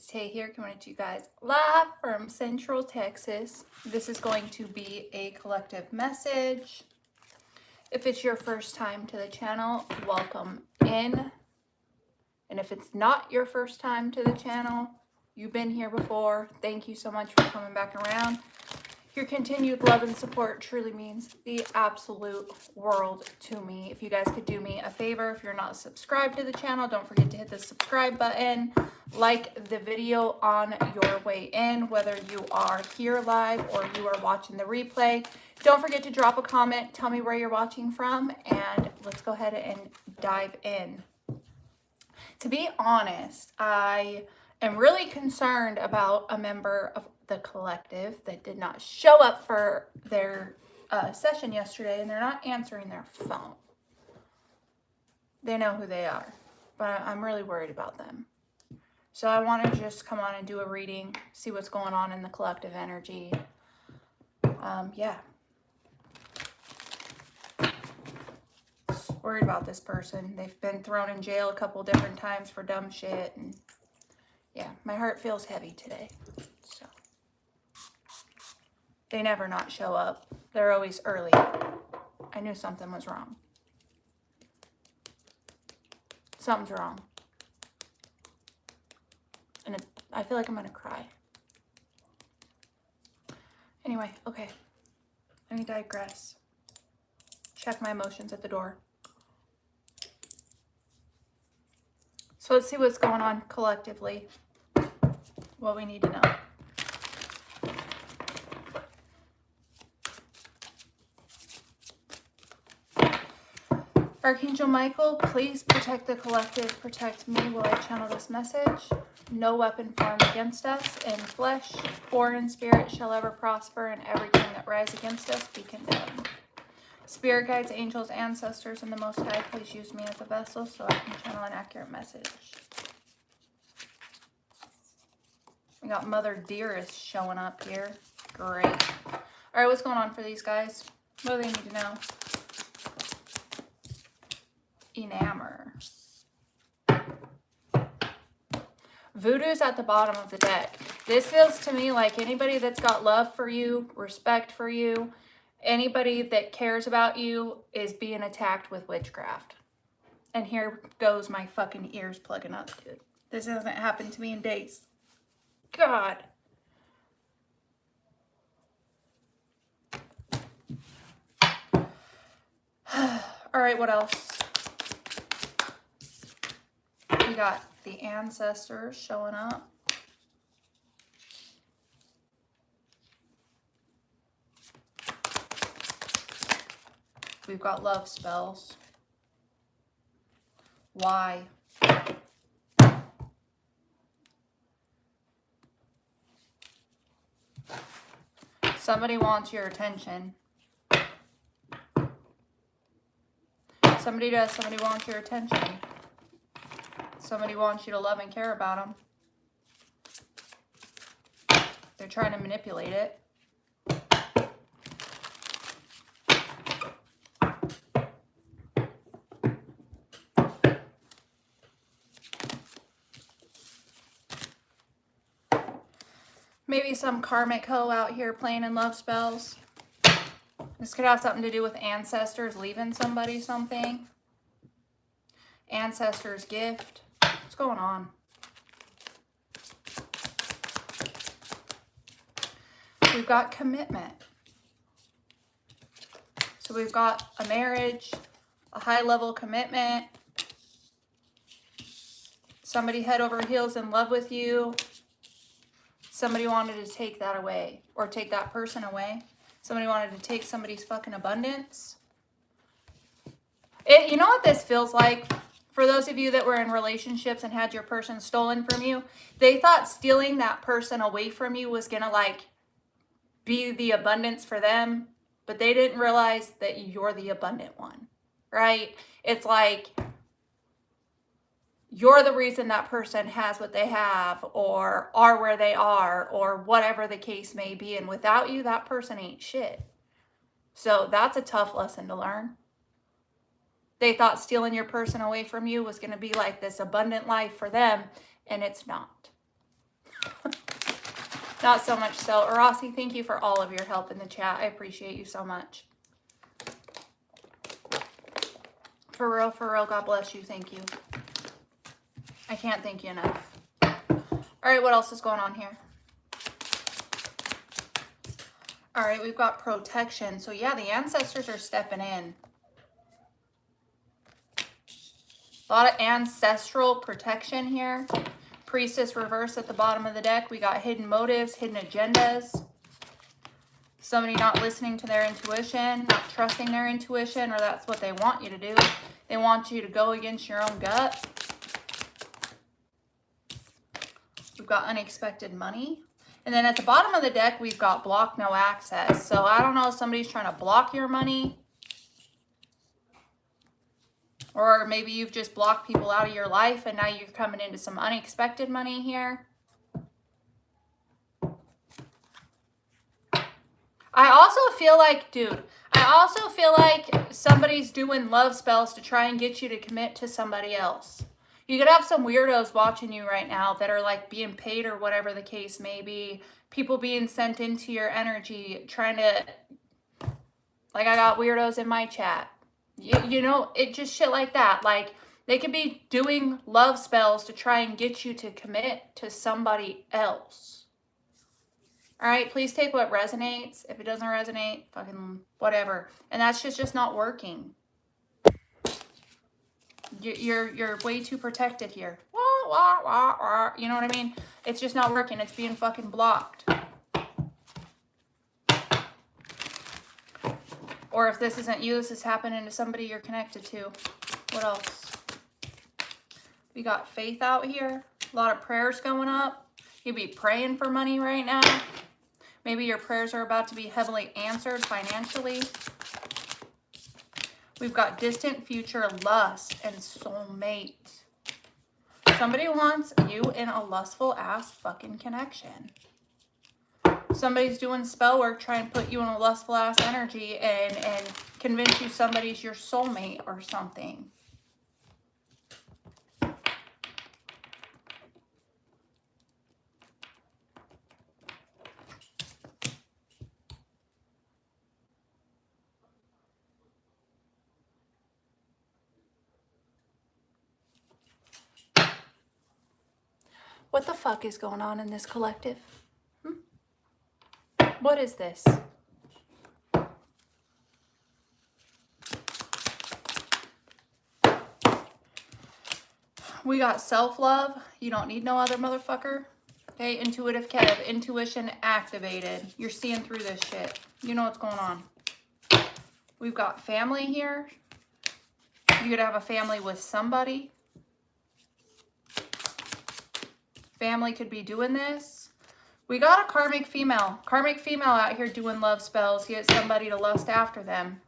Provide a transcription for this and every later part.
it's Tay here, coming to you guys live from Central Texas. This is going to be a collective message. If it's your first time to the channel, welcome in. And if it's not your first time to the channel, you've been here before, thank you so much for coming back around. Your continued love and support truly means the absolute world to me. If you guys could do me a favor, if you're not subscribed to the channel, don't forget to hit the subscribe button. Like the video on your way in, whether you are here live or you are watching the replay. Don't forget to drop a comment, tell me where you're watching from, and let's go ahead and dive in. To be honest, I am really concerned about a member of the collective that did not show up for their session yesterday, and they're not answering their phone. They know who they are, but I'm really worried about them. So I want to just come on and do a reading, see what's going on in the collective energy. Yeah. Just worried about this person. They've been thrown in jail a couple different times for dumb shit, and yeah, my heart feels heavy today. So they never not show up. They're always early. I knew something was wrong. Something's wrong. And I feel like I'm gonna cry. Anyway, okay. Let me digress. Check my emotions at the door. So let's see what's going on collectively. What we need to know. Archangel Michael, please protect the collective, protect me while I channel this message. No weapon formed against us in flesh or in spirit shall ever prosper, and everything that rises against us be condemned. Spirit guides, angels, ancestors, and the Most High, please use me as a vessel so I can channel an accurate message. We got Mother Dearest showing up here. Great. All right, what's going on for these guys? What do they need to know? Enamor. Voodoo's at the bottom of the deck. This feels to me like anybody that's got love for you, respect for you, anybody that cares about you is being attacked with witchcraft. And here goes my fucking ears plugging up, dude. This hasn't happened to me in days. God. All right, what else? We got the ancestors showing up. We've got love spells. Why? Somebody wants your attention. Somebody does. Somebody wants your attention. Somebody wants you to love and care about them. They're trying to manipulate it. Maybe some karmic hoe out here playing in love spells. This could have something to do with ancestors leaving somebody something. Ancestors' gift. What's going on? We've got commitment. So we've got a marriage, a high-level commitment. Somebody head over heels in love with you. Somebody wanted to take that away, or take that person away. Somebody wanted to take somebody's fucking abundance. You know what this feels like? For those of you that were in relationships and had your person stolen from you, they thought stealing that person away from you was gonna like be the abundance for them, but they didn't realize that you're the abundant one, right? It's like you're the reason that person has what they have or are where they are or whatever the case may be. And without you, that person ain't shit. So that's a tough lesson to learn. They thought stealing your person away from you was going to be like this abundant life for them, and it's not. Not so much so. Rossi, thank you for all of your help in the chat. I appreciate you so much. For real, God bless you. Thank you. I can't thank you enough. All right, what else is going on here? All right, we've got protection. So yeah, the ancestors are stepping in. A lot of ancestral protection here. Priestess reverse at the bottom of the deck. We got hidden motives, hidden agendas. Somebody not listening to their intuition, not trusting their intuition, or that's what they want you to do. They want you to go against your own gut. We've got unexpected money. And then at the bottom of the deck, we've got block no access. So I don't know if somebody's trying to block your money. Or maybe you've just blocked people out of your life and now you're coming into some unexpected money here. I also feel like, dude, somebody's doing love spells to try and get you to commit to somebody else. You could have some weirdos watching you right now that are like being paid or whatever the case may be. People being sent into your energy, trying to, like I got weirdos in my chat. You know, it just shit like that. Like they could be doing love spells to try and get you to commit to somebody else. All right, please take what resonates. If it doesn't resonate, fucking whatever. And that's just not working. You're way too protected here. You know what I mean? It's just not working. It's being fucking blocked. Or if this isn't you, this is happening to somebody you're connected to. What else? We got faith out here. A lot of prayers going up. You'd be praying for money right now. Maybe your prayers are about to be heavily answered financially. We've got distant future lust and soulmate. Somebody wants you in a lustful ass fucking connection. Somebody's doing spell work trying to put you in a lustful ass energy and convince you somebody's your soulmate or something. What the fuck is going on in this collective? What is this? We got self-love. You don't need no other motherfucker. Okay, intuitive Kev. Intuition activated. You're seeing through this shit. You know what's going on. We've got family here. You could have a family with somebody. Family could be doing this. We got a karmic female. Karmic female out here doing love spells. Get somebody to lust after them.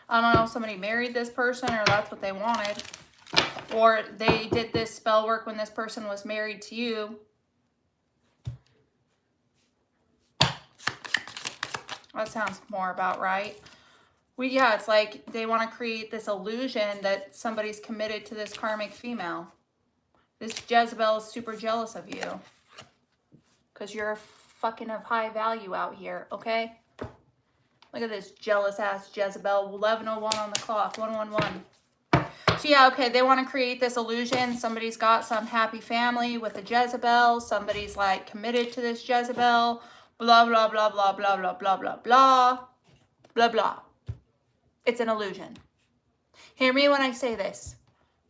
I don't know if somebody married this person or that's what they wanted. Or they did this spell work when this person was married to you. That sounds more about right. Yeah, it's like they want to create this illusion that somebody's committed to this karmic female. This Jezebel is super jealous of you. Because you're fucking of high value out here, okay? Look at this jealous ass Jezebel. 11:01 on the clock. 111. So yeah, okay, they want to create this illusion. Somebody's got some happy family with a Jezebel. Somebody's like committed to this Jezebel. Blah, blah, blah, blah, blah, blah, blah, blah, blah. Blah, blah. It's an illusion. Hear me when I say this.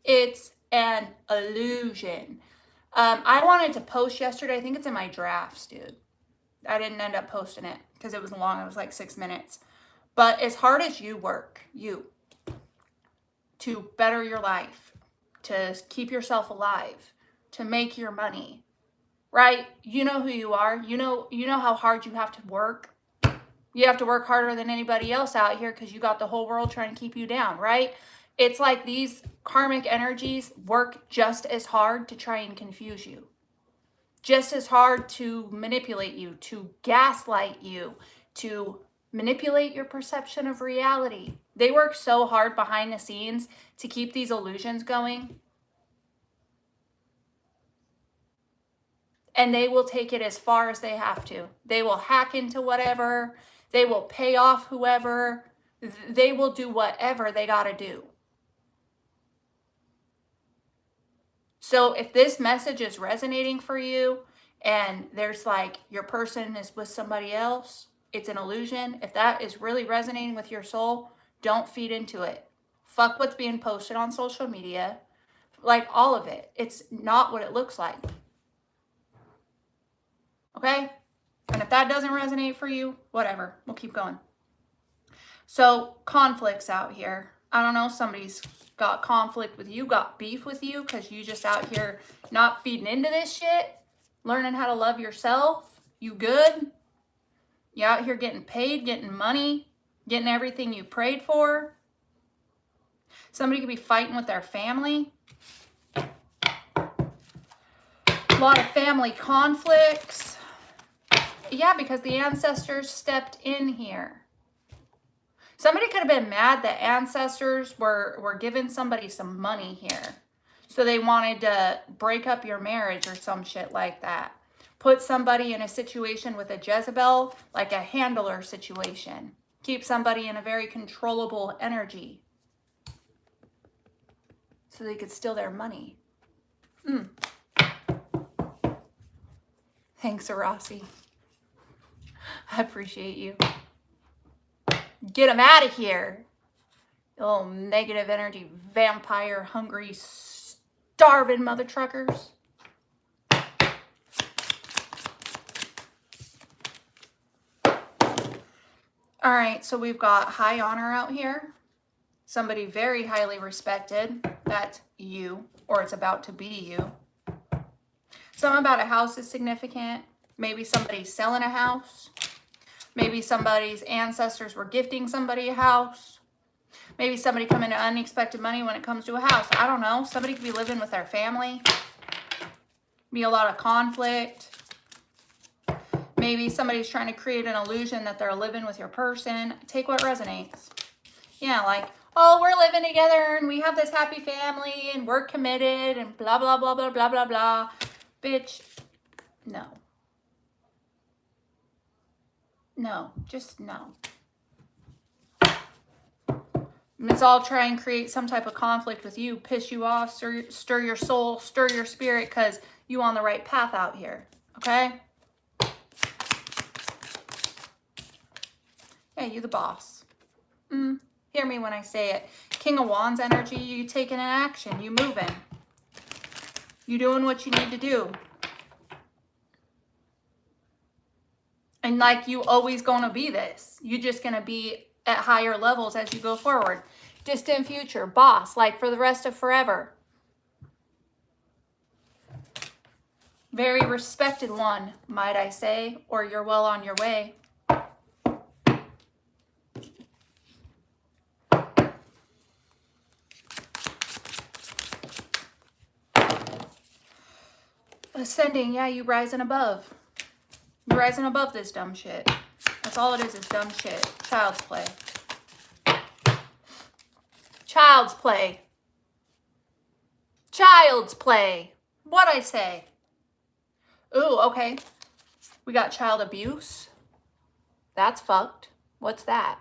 It's an illusion. I wanted to post yesterday. I think it's in my drafts, dude. I didn't end up posting it because it was long. It was like 6 minutes. But as hard as you work, to better your life, to keep yourself alive, to make your money, right? You know who you are. You know how hard you have to work. You have to work harder than anybody else out here because you got the whole world trying to keep you down, right? It's like these karmic energies work just as hard to try and confuse you. Just as hard to manipulate you, to gaslight you, to manipulate your perception of reality. They work so hard behind the scenes to keep these illusions going. and they will take it as far as they have to. They will hack into whatever. They will pay off whoever. They will do whatever they got to do. So if this message is resonating for you and there's like your person is with somebody else, it's an illusion. If that is really resonating with your soul, don't feed into it. Fuck what's being posted on social media. Like all of it. It's not what it looks like. Okay? And if that doesn't resonate for you, whatever. We'll keep going. So conflicts out here. I don't know, somebody's got conflict with you, got beef with you because you just out here not feeding into this shit, learning how to love yourself. You good? You out here getting paid, getting money, getting everything you prayed for. Somebody could be fighting with their family. A lot of family conflicts. Yeah, because the ancestors stepped in here. Somebody could have been mad that ancestors were giving somebody some money here. So they wanted to break up your marriage or some shit like that. Put somebody in a situation with a Jezebel, like a handler situation. Keep somebody in a very controllable energy. So they could steal their money. Thanks, Arasi. I appreciate you. Get them out of here. You little negative energy, vampire, hungry, starving mother truckers. All right, so we've got high honor out here. Somebody very highly respected. That's you, or it's about to be you. Something about a house is significant. Maybe somebody's selling a house. Maybe somebody's ancestors were gifting somebody a house. Maybe somebody come into unexpected money when it comes to a house. I don't know. Somebody could be living with their family. Be a lot of conflict. Maybe somebody's trying to create an illusion that they're living with your person. Take what resonates. Yeah, like, oh, we're living together and we have this happy family and we're committed and blah, blah, blah, blah, blah, blah, blah. Bitch, no. No, just no. It's all try and create some type of conflict with you, piss you off, stir your soul, stir your spirit, because you on the right path out here, okay? Yeah, you the boss. Hear me when I say it. King of Wands energy, you taking an action, you moving. You doing what you need to do. And like you always going to be this. You're just going to be at higher levels as you go forward. Distant future, boss, like for the rest of forever. Very respected one, might I say, or you're well on your way. Ascending, yeah, you rising above. You're rising above this dumb shit. That's all it is dumb shit. Child's play. Child's play. Child's play. What'd I say? Ooh, okay. We got child abuse. That's fucked. What's that?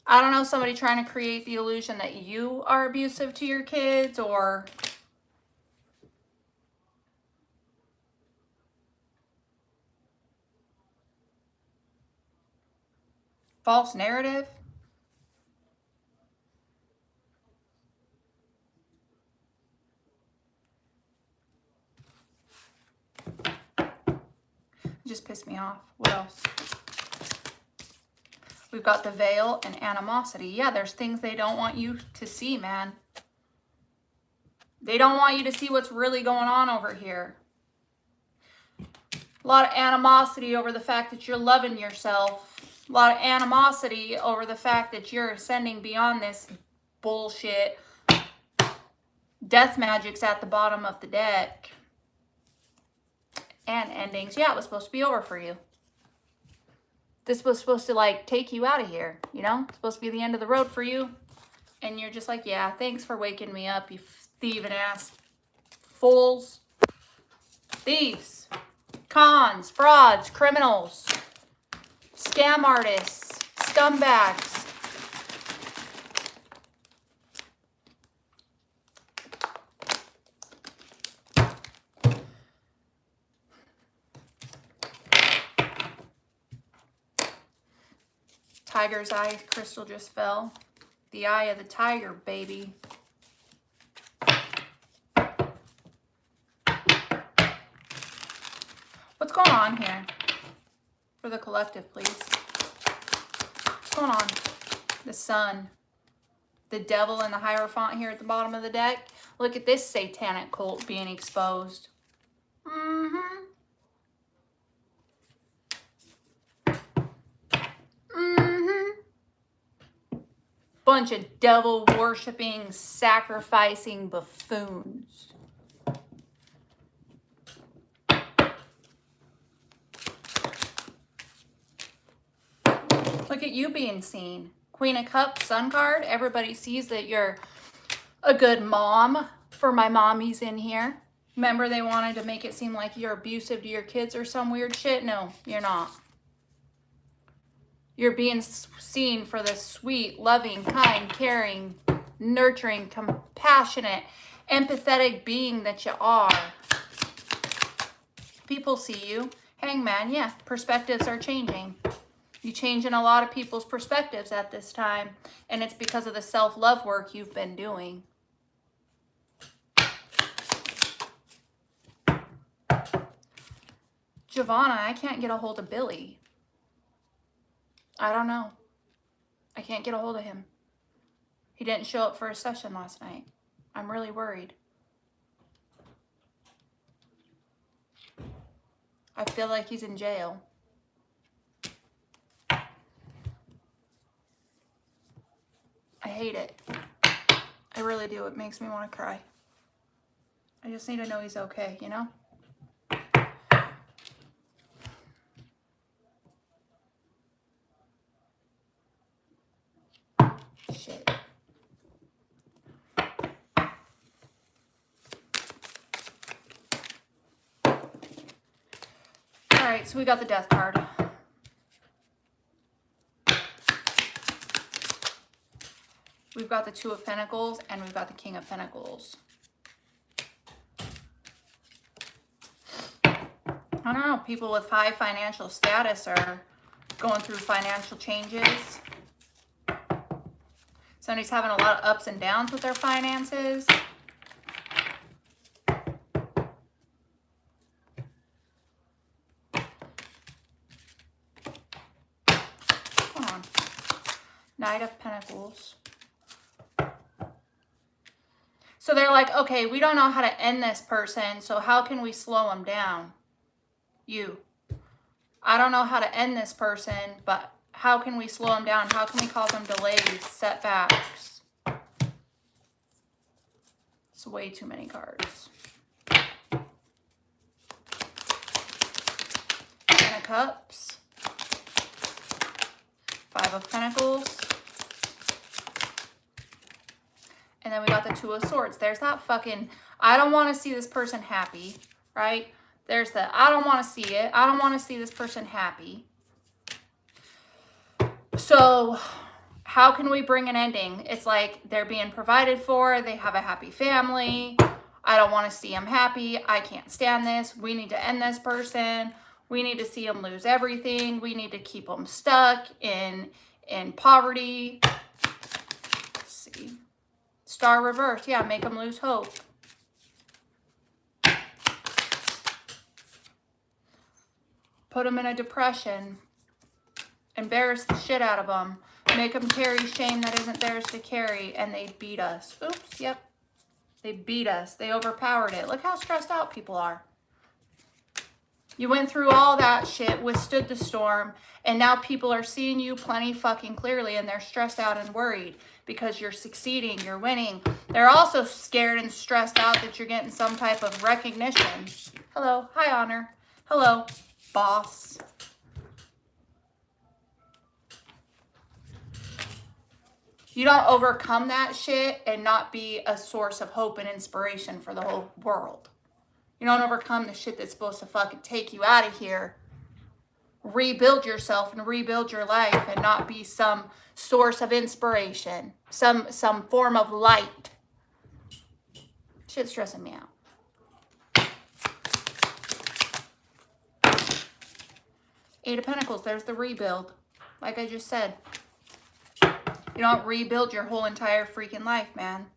I don't know, somebody trying to create the illusion that you are abusive to your kids or... false narrative. Just pissed me off. What else? We've got the veil and animosity. Yeah, there's things they don't want you to see, man. They don't want you to see what's really going on over here. A lot of animosity over the fact that you're loving yourself. A lot of animosity over the fact that you're ascending beyond this bullshit. Death magic's at the bottom of the deck. And endings. Yeah, it was supposed to be over for you. This was supposed to, like, take you out of here, you know? It's supposed to be the end of the road for you. And you're just like, yeah, thanks for waking me up, you thieving ass fools, thieves, cons, frauds, criminals, scam artists, scumbags. Tiger's eye crystal just fell. The eye of the tiger, baby. What's going on here? For the collective, please. What's going on? The sun. The devil and the Hierophant here at the bottom of the deck. Look at this satanic cult being exposed. Bunch of devil-worshipping, sacrificing buffoons. Look at you being seen. Queen of Cups, Sun card. Everybody sees that you're a good mom for my mommies in here. Remember they wanted to make it seem like you're abusive to your kids or some weird shit? No, you're not. You're being seen for the sweet, loving, kind, caring, nurturing, compassionate, empathetic being that you are. People see you. Hangman, yeah, perspectives are changing. You're changing a lot of people's perspectives at this time, and it's because of the self-love work you've been doing. Giovanna, I can't get a hold of Billy. I don't know. I can't get a hold of him. He didn't show up for a session last night. I'm really worried. I feel like he's in jail. I hate it. I really do. It makes me want to cry. I just need to know he's okay, you know? Shit. Alright, so we got the Death card. We've got the Two of Pentacles, and we've got the King of Pentacles. I don't know, people with high financial status are going through financial changes. Somebody's having a lot of ups and downs with their finances. Come on. Knight of Pentacles. So they're like, okay, we don't know how to end this person, so how can we slow them down? You. I don't know how to end this person, but how can we slow them down? How can we cause them delays, setbacks? It's way too many cards. Ten of Cups. Five of Pentacles. And then we got the Two of Swords. There's that fucking, I don't want to see this person happy, right? There's the, I don't want to see it. I don't want to see this person happy. So how can we bring an ending? It's like they're being provided for. They have a happy family. I don't want to see them happy. I can't stand this. We need to end this person. We need to see them lose everything. We need to keep them stuck in poverty. Let's see. Star reverse. Yeah, make them lose hope. Put them in a depression. Embarrass the shit out of them. Make them carry shame that isn't theirs to carry. And they beat us. Oops, yep. They beat us. They overpowered it. Look how stressed out people are. You went through all that shit, withstood the storm, and now people are seeing you plenty fucking clearly, and they're stressed out and worried because you're succeeding, you're winning. They're also scared and stressed out that you're getting some type of recognition. Hello. Hi, Honor. Hello, boss. You don't overcome that shit and not be a source of hope and inspiration for the whole world. You don't overcome the shit that's supposed to fucking take you out of here. Rebuild yourself and rebuild your life and not be some source of inspiration, some form of light. Shit's stressing me out. Eight of Pentacles, there's the rebuild. Like I just said. You don't rebuild your whole entire freaking life, man.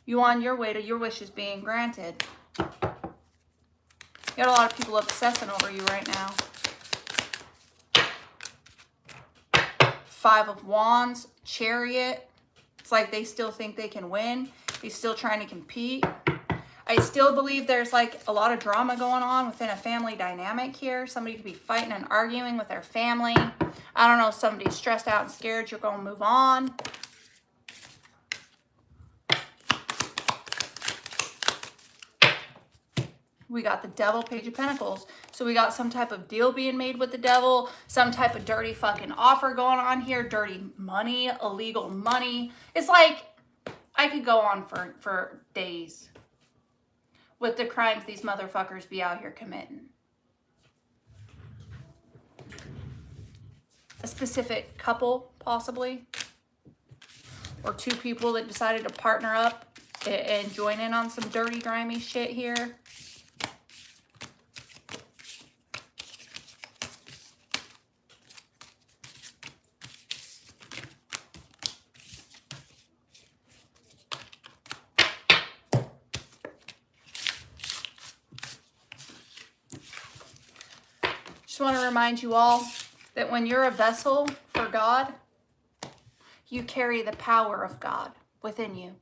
You on your way to your wishes being granted. You got a lot of people obsessing over you right now. Five of Wands, Chariot. It's like they still think they can win. They're still trying to compete. I still believe there's like a lot of drama going on within a family dynamic here. Somebody could be fighting and arguing with their family. I don't know, somebody's stressed out and scared you're going to move on. We got the Devil, Page of Pentacles. So we got some type of deal being made with the devil, some type of dirty fucking offer going on here, dirty money, illegal money. It's like, I could go on for days with the crimes these motherfuckers be out here committing. A specific couple, possibly. Or two people that decided to partner up and join in on some dirty, grimy shit here. Just want to remind you all that when you're a vessel for God, you carry the power of God within you. I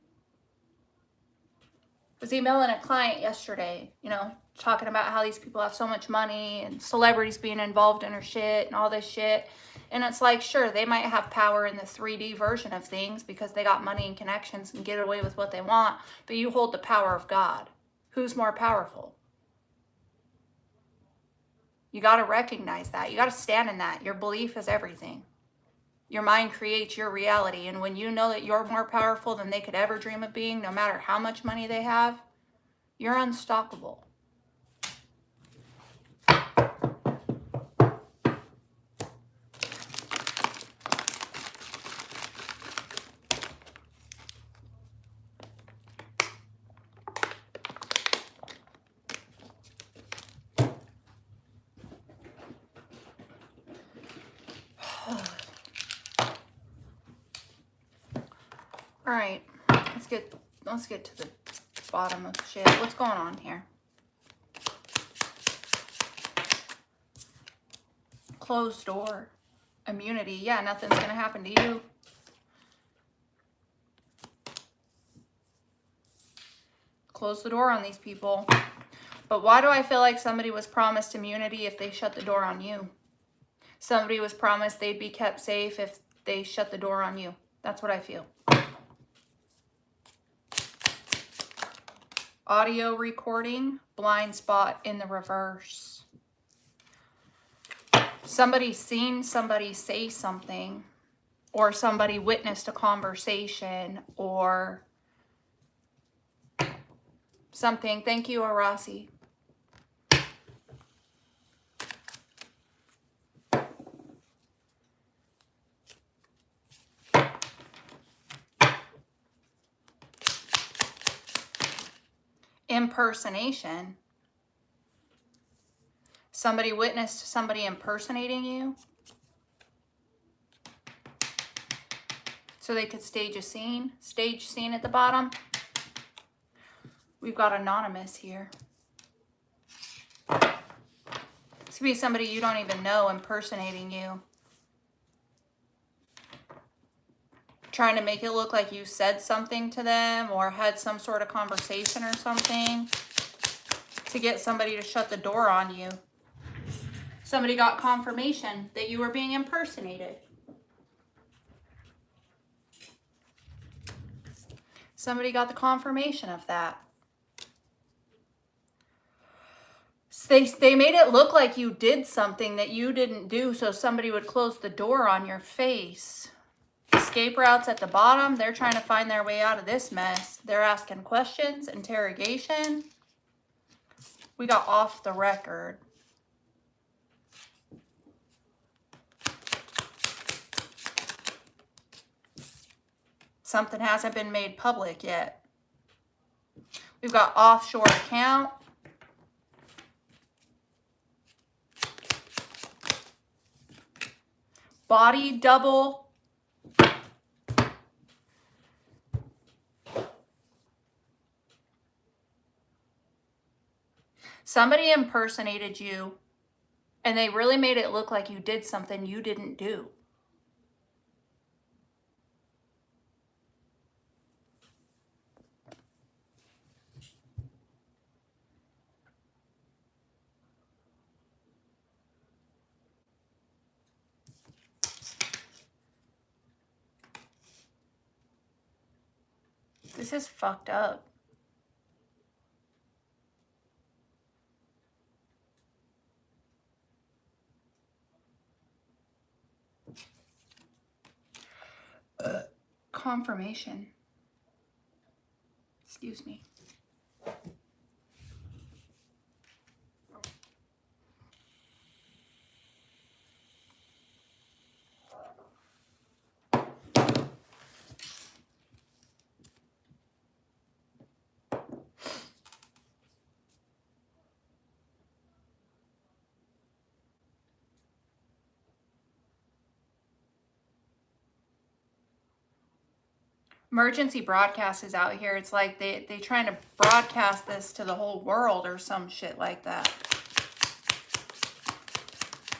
was emailing a client yesterday, you know, talking about how these people have so much money and celebrities being involved in her shit and all this shit. And it's like, sure, they might have power in the 3D version of things because they got money and connections and get away with what they want, but you hold the power of God. Who's more powerful? You got to recognize that. You got to stand in that. Your belief is everything. Your mind creates your reality. And when you know that you're more powerful than they could ever dream of being, no matter how much money they have, you're unstoppable. All right, let's get to the bottom of the shit. What's going on here? Closed door. Immunity. Yeah, nothing's gonna happen to you. Close the door on these people. But why do I feel like somebody was promised immunity if they shut the door on you? Somebody was promised they'd be kept safe if they shut the door on you. That's what I feel. Audio recording, blind spot in the reverse. Somebody seen somebody say something, or somebody witnessed a conversation, or something. Thank you, Arasi. Impersonation. Somebody witnessed somebody impersonating you so they could stage a scene. Stage scene at the bottom. We've got anonymous here. This could be somebody you don't even know impersonating you. Trying to make it look like you said something to them or had some sort of conversation or something to get somebody to shut the door on you. Somebody got confirmation that you were being impersonated. Somebody got the confirmation of that. They made it look like you did something that you didn't do, so somebody would close the door on your face. Escape routes at the bottom. They're trying to find their way out of this mess. They're asking questions, interrogation. We got off the record. Something hasn't been made public yet. We've got offshore account. Body double. Somebody impersonated you and they really made it look like you did something you didn't do. This is fucked up. Confirmation. Excuse me. Emergency broadcast is out here. It's like they trying to broadcast this to the whole world or some shit like that.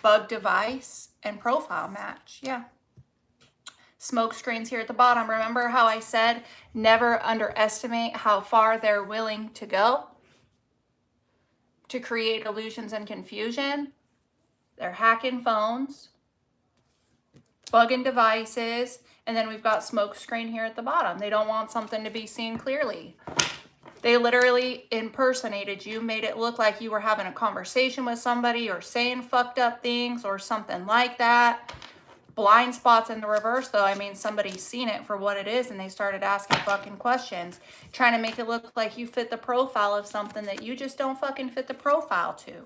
Bug device and profile match. Yeah. Smoke screens here at the bottom. Remember how I said never underestimate how far they're willing to go to create illusions and confusion? They're hacking phones, bugging devices, and then we've got smoke screen here at the bottom. They don't want something to be seen clearly. They literally impersonated you, made it look like you were having a conversation with somebody or saying fucked up things or something like that. Blind spots in the reverse, though. I mean, somebody's seen it for what it is and they started asking fucking questions, trying to make it look like you fit the profile of something that you just don't fucking fit the profile to.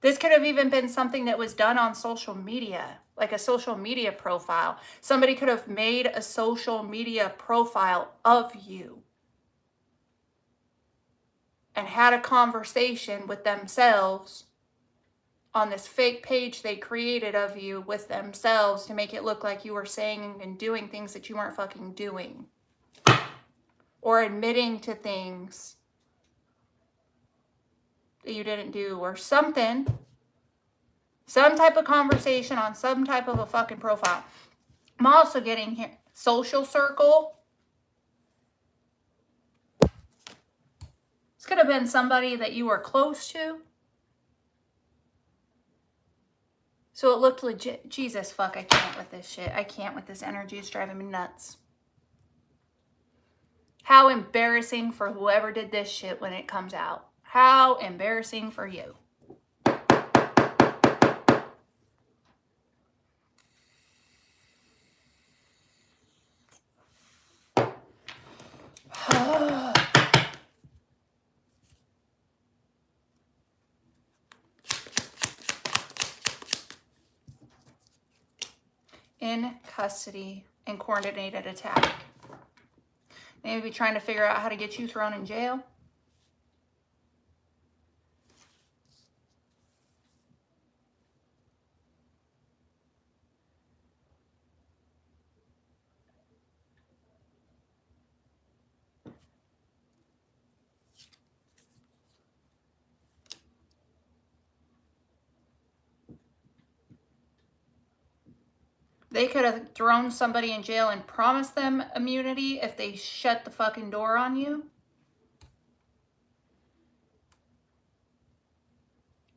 This could have even been something that was done on social media, like a social media profile. Somebody could have made a social media profile of you and had a conversation with themselves on this fake page they created of you with themselves to make it look like you were saying and doing things that you weren't fucking doing. Or admitting to things that you didn't do or something. Some type of conversation on some type of a fucking profile. I'm also getting here. Social circle. This could have been somebody that you were close to. So it looked legit. Jesus, fuck, I can't with this shit. I can't with this energy. It's driving me nuts. How embarrassing for whoever did this shit when it comes out. How embarrassing for you. In custody and coordinated attack. They may be trying to figure out how to get you thrown in jail. They could have thrown somebody in jail and promised them immunity if they shut the fucking door on you.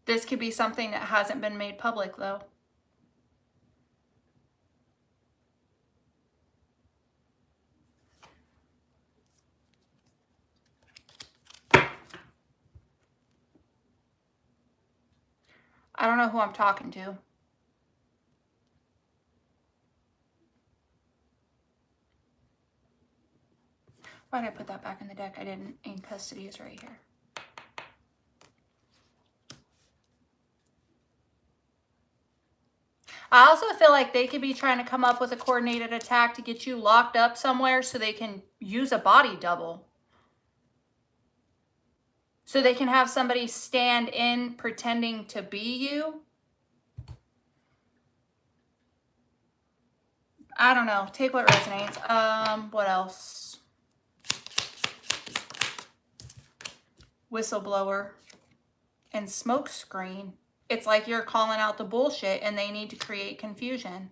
This could be something that hasn't been made public, though. I don't know who I'm talking to. Why did I put that back in the deck? I didn't. In custody is right here. I also feel like they could be trying to come up with a coordinated attack to get you locked up somewhere so they can use a body double. So they can have somebody stand in pretending to be you. I don't know. Take what resonates. What else? Whistleblower and smoke screen. It's like you're calling out the bullshit and they need to create confusion.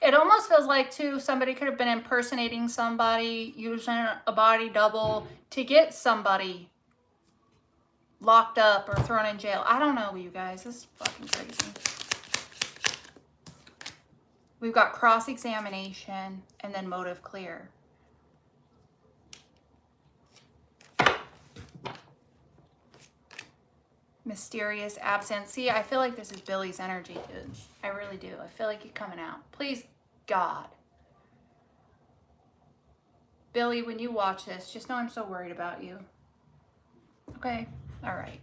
It almost feels like, too, somebody could have been impersonating somebody, using a body double to get somebody locked up or thrown in jail. I don't know, you guys. This is fucking crazy. We've got cross-examination and then motive clear. Mysterious absence. See, I feel like this is Billy's energy, dude. I really do. I feel like he's coming out. Please, God. Billy, when you watch this, just know I'm so worried about you. Okay? All right.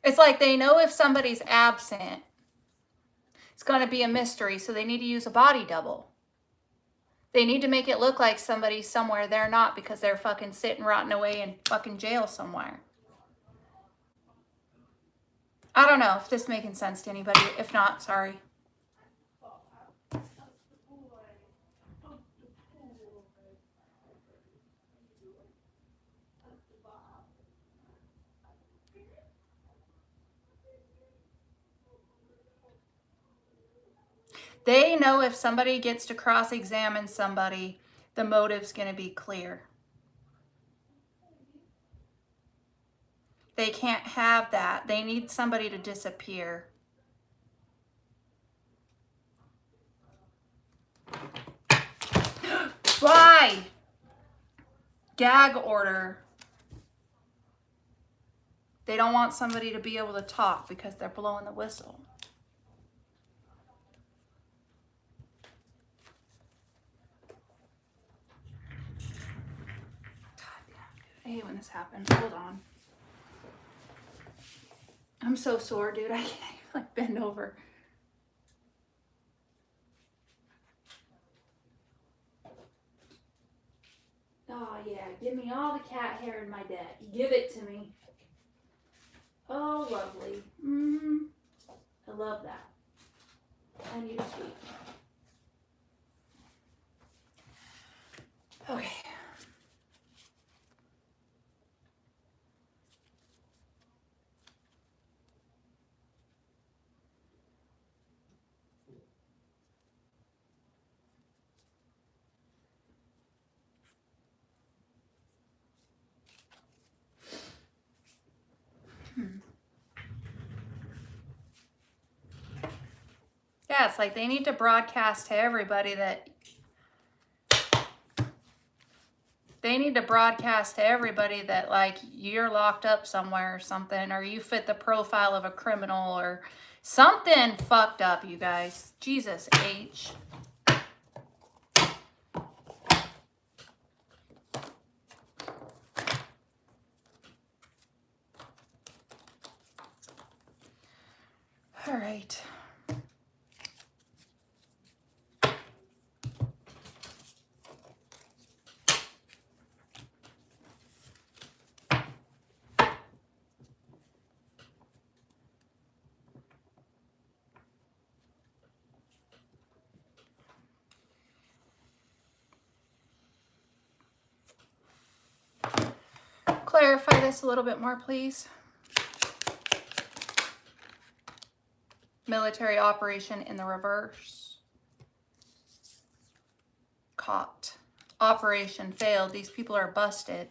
It's like they know if somebody's absent, it's going to be a mystery, so they need to use a body double. They need to make it look like somebody's somewhere they're not because they're fucking sitting rotting away in fucking jail somewhere. I don't know if this is making sense to anybody. If not, sorry. They know if somebody gets to cross-examine somebody, the motive's going to be clear. They can't have that. They need somebody to disappear. Why? Gag order. They don't want somebody to be able to talk because they're blowing the whistle. I hate when this happens. Hold on. I'm so sore, dude. I can't even like bend over. Oh yeah, give me all the cat hair in my deck. Give it to me. Oh, lovely. I love that. I need a sweet. Okay. Yeah, it's like they need to broadcast to everybody that like you're locked up somewhere or something, or you fit the profile of a criminal or something fucked up, you guys. Jesus H. All right. clarify this a little bit more, please? Military operation in the reverse. Caught. Operation failed. These people are busted.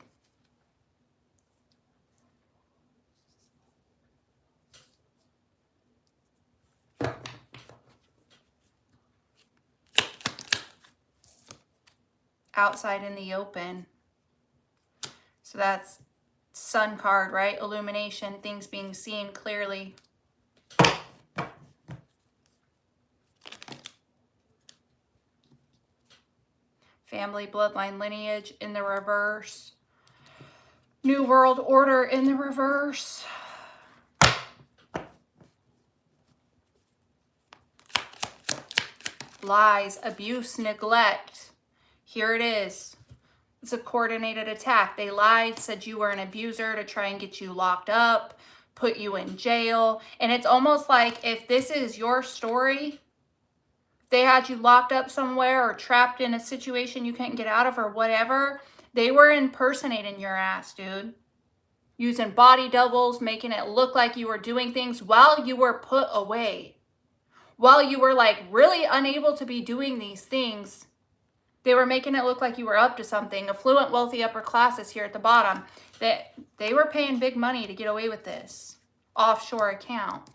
Outside in the open. So that's sun card, right? Illumination, things being seen clearly. Family, bloodline, lineage in the reverse. New world order in the reverse. Lies, abuse, neglect. Here it is. It's a coordinated attack. They lied, said you were an abuser to try and get you locked up, put you in jail. And it's almost like if this is your story, they had you locked up somewhere or trapped in a situation you couldn't get out of or whatever, they were impersonating your ass, dude. Using body doubles, making it look like you were doing things while you were put away. While you were like really unable to be doing these things, they were making it look like you were up to something. Affluent, wealthy, upper classes here at the bottom. They were paying big money to get away with this. Offshore account.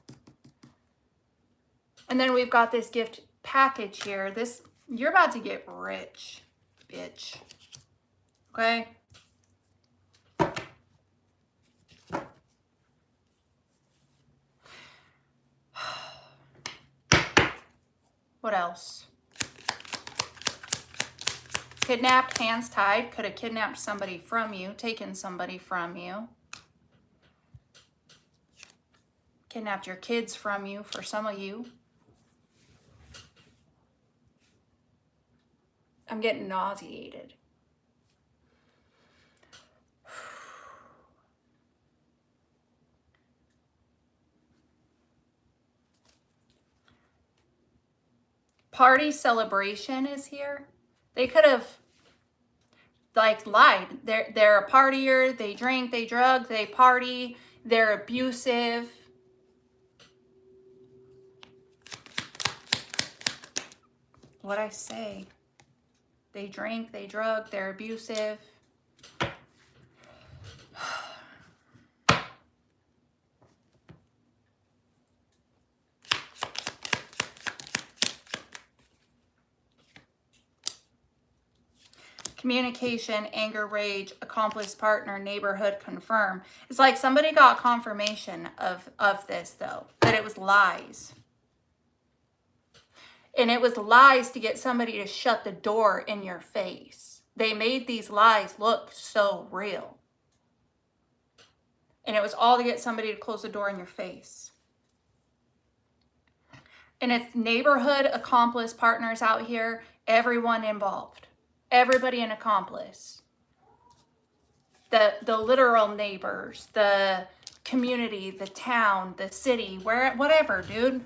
And then we've got this gift package here. You're about to get rich, bitch. Okay? What else? Kidnapped, hands tied. Could have kidnapped somebody from you, taken somebody from you. Kidnapped your kids from you for some of you. I'm getting nauseated. Party celebration is here. They could have like lied. They're a partier. They drink, they drug, they party. They're abusive. What'd I say? They drink, they drug, they're abusive. Communication, anger, rage, accomplice, partner, neighborhood, confirm. It's like somebody got confirmation of this, though, that it was lies. And it was lies to get somebody to shut the door in your face. They made these lies look so real. And it was all to get somebody to close the door in your face. And it's neighborhood, accomplice, partners out here, everyone involved. Everybody an accomplice. The literal neighbors, the community, the town, the city, whatever, dude.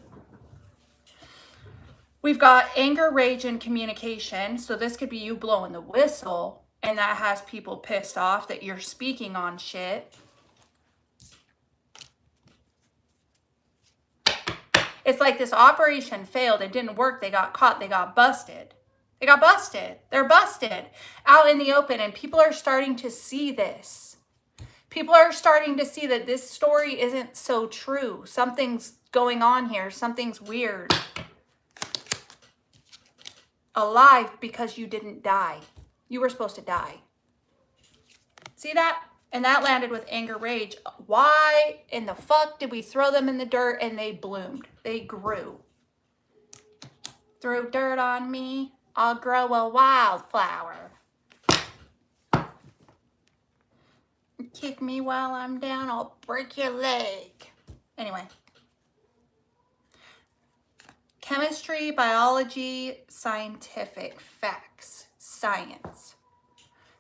We've got anger, rage, and communication. So this could be you blowing the whistle, and that has people pissed off that you're speaking on shit. It's like this operation failed. It didn't work. They got caught. They got busted. They got busted. They're busted out in the open, and people are starting to see this. People are starting to see that this story isn't so true. Something's going on here. Something's weird. Alive because you didn't die. You were supposed to die. See that? And that landed with anger, rage. Why in the fuck did we throw them in the dirt and they bloomed? They grew. Throw dirt on me, I'll grow a wildflower. Kick me while I'm down, I'll break your leg. Anyway. Chemistry, biology, scientific facts, science.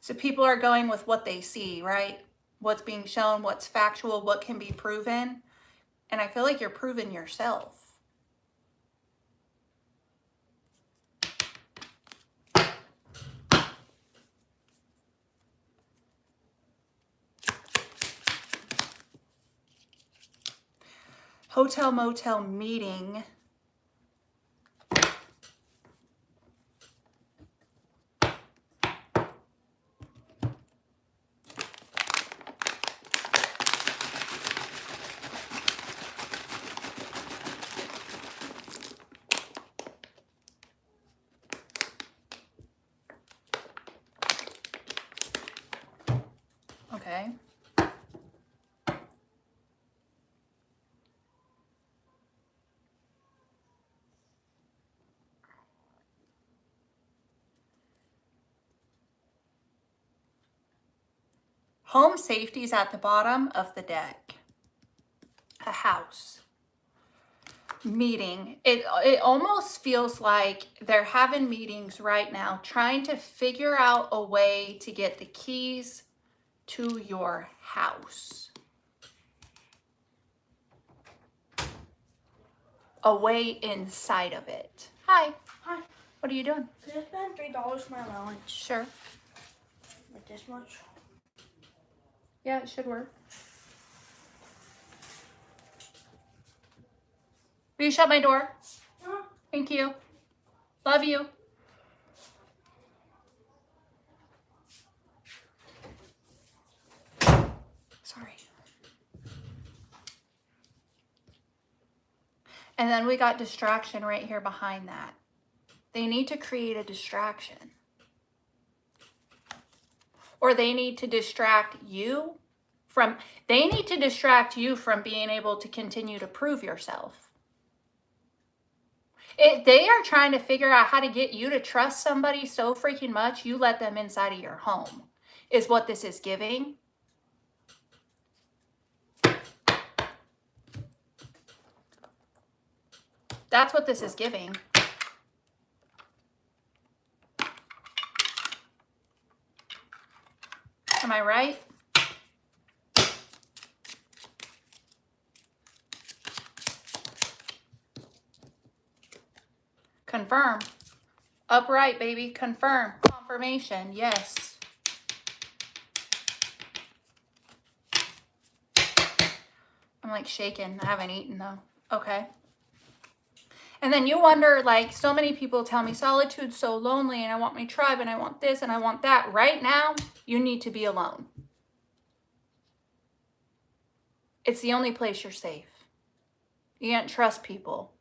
So people are going with what they see, right? What's being shown, what's factual, what can be proven. And I feel like you're proving yourself. Hotel motel meeting. Okay. Home safety is at the bottom of the deck. A house. Meeting. It almost feels like they're having meetings right now, trying to figure out a way to get the keys to your house. A way inside of it. Hi. Hi. What are you doing? Could I spend $3 for my allowance? Sure. Like this much? Yeah, it should work. Will you shut my door? No. Thank you. Love you. Sorry. And then we got distraction right here behind that. They need to create a distraction. Or they need to distract you from being able to continue to prove yourself. They are trying to figure out how to get you to trust somebody so freaking much you let them inside of your home, is what this is giving. That's what this is giving. Am I right? Confirm. Upright, baby. Confirm. Confirmation. Yes. I'm like shaking. I haven't eaten though. Okay. And then you wonder, like, so many people tell me solitude's so lonely and I want my tribe and I want this and I want that. Right now, you need to be alone. It's the only place you're safe. You can't trust people.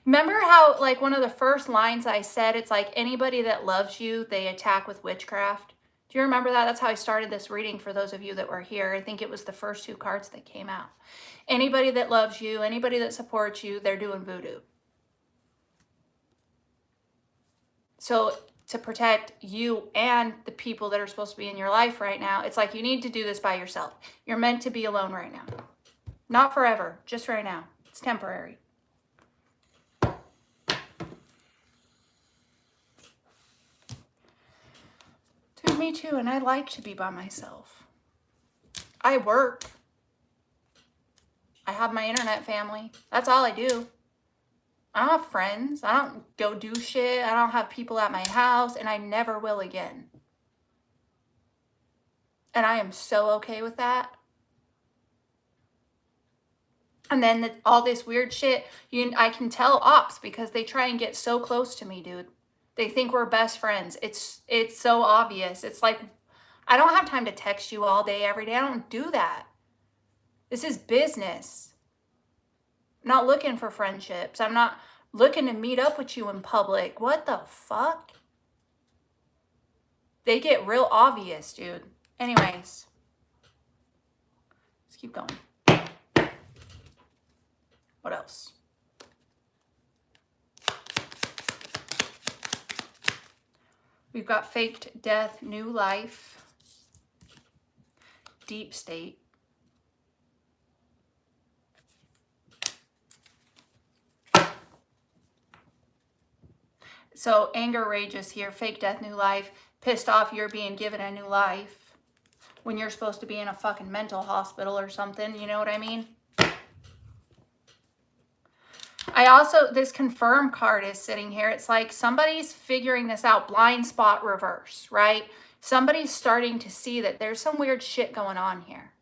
Remember how, like, one of the first lines I said, it's like anybody that loves you, they attack with witchcraft. Do you remember that? That's how I started this reading for those of you that were here. I think it was the first 2 cards that came out. Anybody that loves you, anybody that supports you, they're doing voodoo. So to protect you and the people that are supposed to be in your life right now, it's like you need to do this by yourself. You're meant to be alone right now. Not forever, just right now. It's temporary. Dude, me too, and I like to be by myself. I work. I have my internet family. That's all I do. I don't have friends. I don't go do shit. I don't have people at my house, and I never will again. And I am so okay with that. And then all this weird shit, I can tell ops because they try and get so close to me, dude. They think we're best friends. It's so obvious. It's like, I don't have time to text you all day, every day. I don't do that. This is business. I'm not looking for friendships. I'm not looking to meet up with you in public. What the fuck? They get real obvious, dude. Anyways. Let's keep going. What else? We've got faked death, new life, deep state. So anger rages here, fake death, new life, pissed off you're being given a new life when you're supposed to be in a fucking mental hospital or something, you know what I mean? I also, this confirm card is sitting here. It's like somebody's figuring this out, blind spot reverse, right? Somebody's starting to see that there's some weird shit going on here.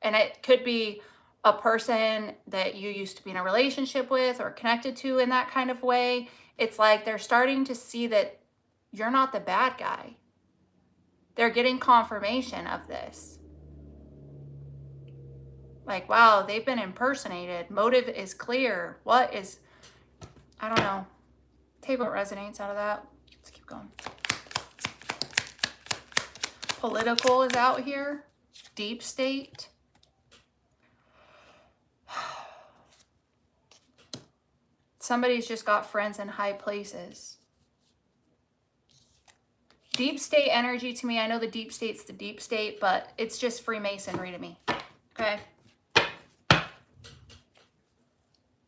And it could be a person that you used to be in a relationship with or connected to in that kind of way. It's like they're starting to see that you're not the bad guy. They're getting confirmation of this. Like, wow, they've been impersonated. Motive is clear. What is, I don't know. Take what resonates out of that. Let's keep going. Political is out here. Deep state. Somebody's just got friends in high places. Deep state energy to me, I know the deep state's the deep state, but it's just Freemasonry to me. Okay?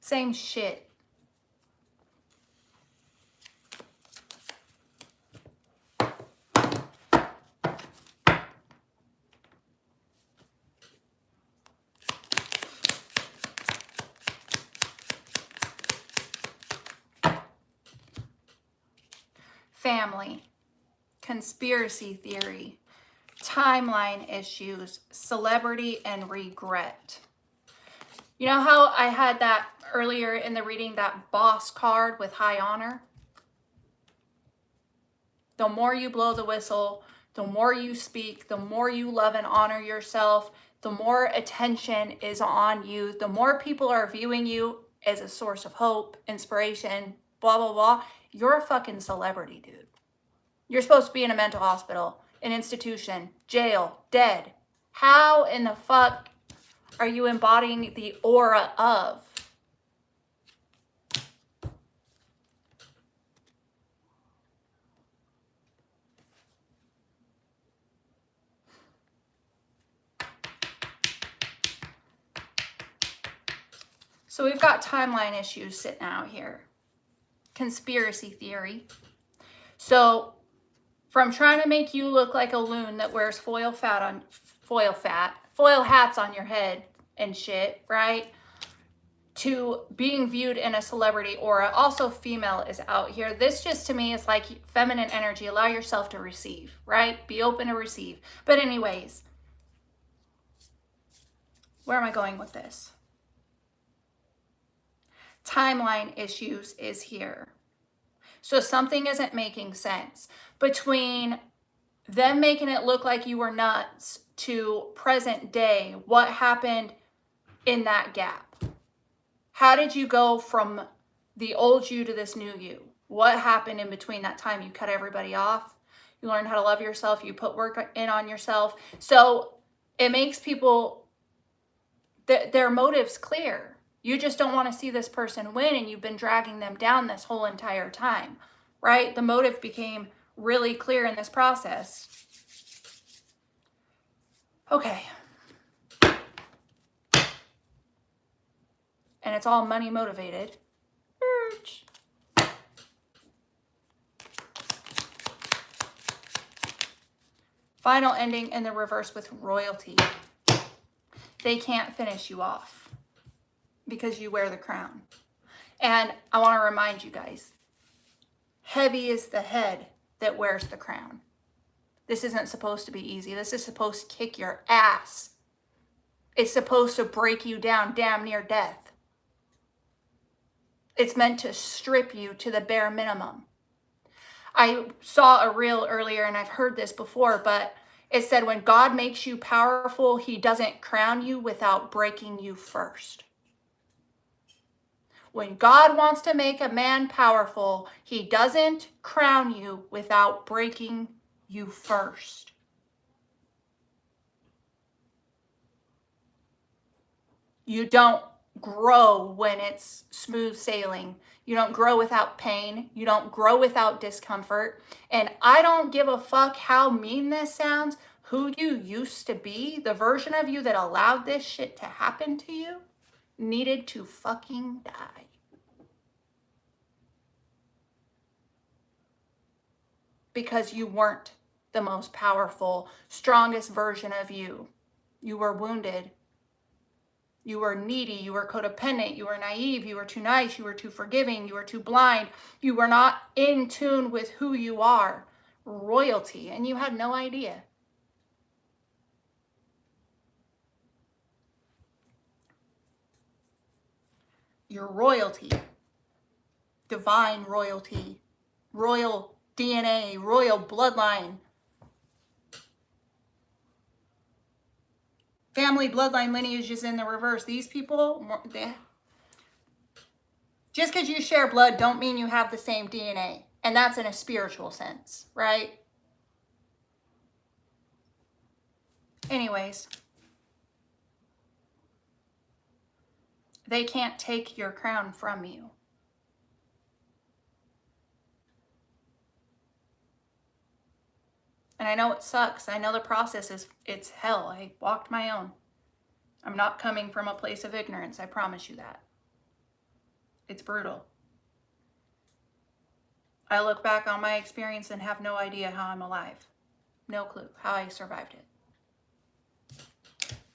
Same shit. Family, conspiracy theory, timeline issues, celebrity, and regret. You know how I had that earlier in the reading, that boss card with high honor? The more you blow the whistle, the more you speak, the more you love and honor yourself, the more attention is on you, the more people are viewing you as a source of hope, inspiration, blah, blah, blah. You're a fucking celebrity, dude. You're supposed to be in a mental hospital, an institution, jail, dead. How in the fuck are you embodying the aura of? So we've got timeline issues sitting out here. Conspiracy theory. So from trying to make you look like a loon that wears foil hats on your head and shit, right? To being viewed in a celebrity aura. Also female is out here. This just to me is like feminine energy. Allow yourself to receive, right? Be open to receive. But anyways, where am I going with this? Timeline issues is here. So something isn't making sense between them making it look like you were nuts to present day. What happened in that gap? How did you go from the old you to this new you? What happened in between that time? You cut everybody off. You learned how to love yourself. You put work in on yourself. So it makes people, their motives clear. You just don't want to see this person win, and you've been dragging them down this whole entire time, right? The motive became really clear in this process. Okay. And it's all money motivated. Final ending in the reverse with royalty. They can't finish you off because you wear the crown. And I want to remind you guys, heavy is the head that wears the crown. This isn't supposed to be easy. This is supposed to kick your ass. It's supposed to break you down damn near death. It's meant to strip you to the bare minimum. I saw a reel earlier, and I've heard this before, but it said when God makes you powerful, he doesn't crown you without breaking you first. When God wants to make a man powerful, he doesn't crown you without breaking you first. You don't grow when it's smooth sailing. You don't grow without pain. You don't grow without discomfort. And I don't give a fuck how mean this sounds. Who you used to be, the version of you that allowed this shit to happen to you, needed to fucking die. Because you weren't the most powerful, strongest version of you. You were wounded. You were needy. You were codependent. You were naive. You were too nice. You were too forgiving. You were too blind. You were not in tune with who you are. Royalty. And you had no idea. You're royalty. Divine royalty. Royal DNA. Royal bloodline. Family bloodline lineage is in the reverse. These people, just because you share blood don't mean you have the same DNA. And that's in a spiritual sense, right? Anyways. They can't take your crown from you. And I know it sucks. I know the process it's hell. I walked my own. I'm not coming from a place of ignorance. I promise you that. It's brutal. I look back on my experience and have no idea how I'm alive. No clue how I survived it.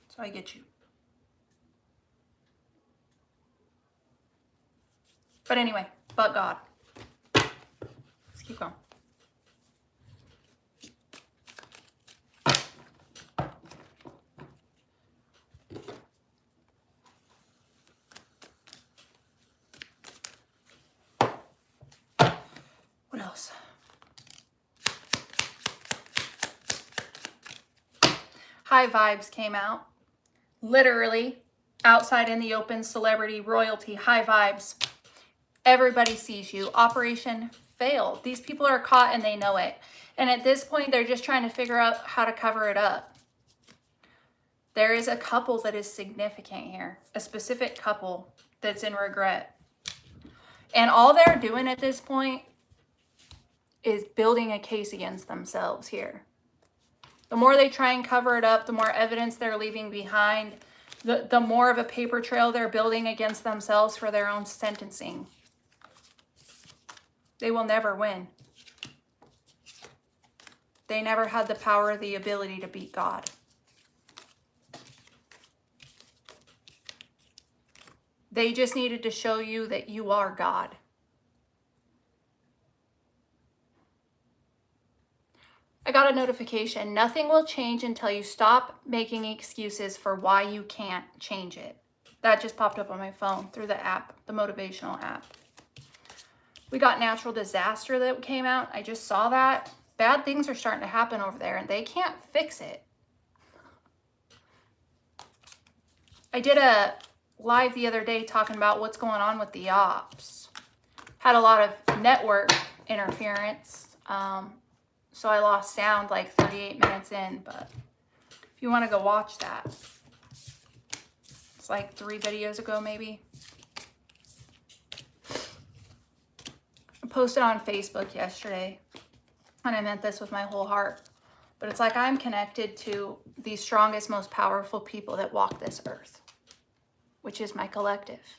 So I get you. But anyway, but God. Let's keep going. What else? High Vibes came out. Literally, outside in the open, celebrity, royalty, High Vibes. Everybody sees you. Operation failed. These people are caught and they know it. And at this point, they're just trying to figure out how to cover it up. There is a couple that is significant here. A specific couple that's in regret. And all they're doing at this point is building a case against themselves here. The more they try and cover it up, the more evidence they're leaving behind, the more of a paper trail they're building against themselves for their own sentencing. They will never win. They never had the power or the ability to beat God. They just needed to show you that you are God. I got a notification. Nothing will change until you stop making excuses for why you can't change it. That just popped up on my phone through the app, the motivational app. We got natural disaster that came out. I just saw that. Bad things are starting to happen over there and they can't fix it. I did a live the other day talking about what's going on with the ops. Had a lot of network interference. So I lost sound like 38 minutes in, but if you want to go watch that, it's like 3 videos ago maybe. I posted on Facebook yesterday, and I meant this with my whole heart, but it's like I'm connected to the strongest, most powerful people that walk this earth, which is my collective.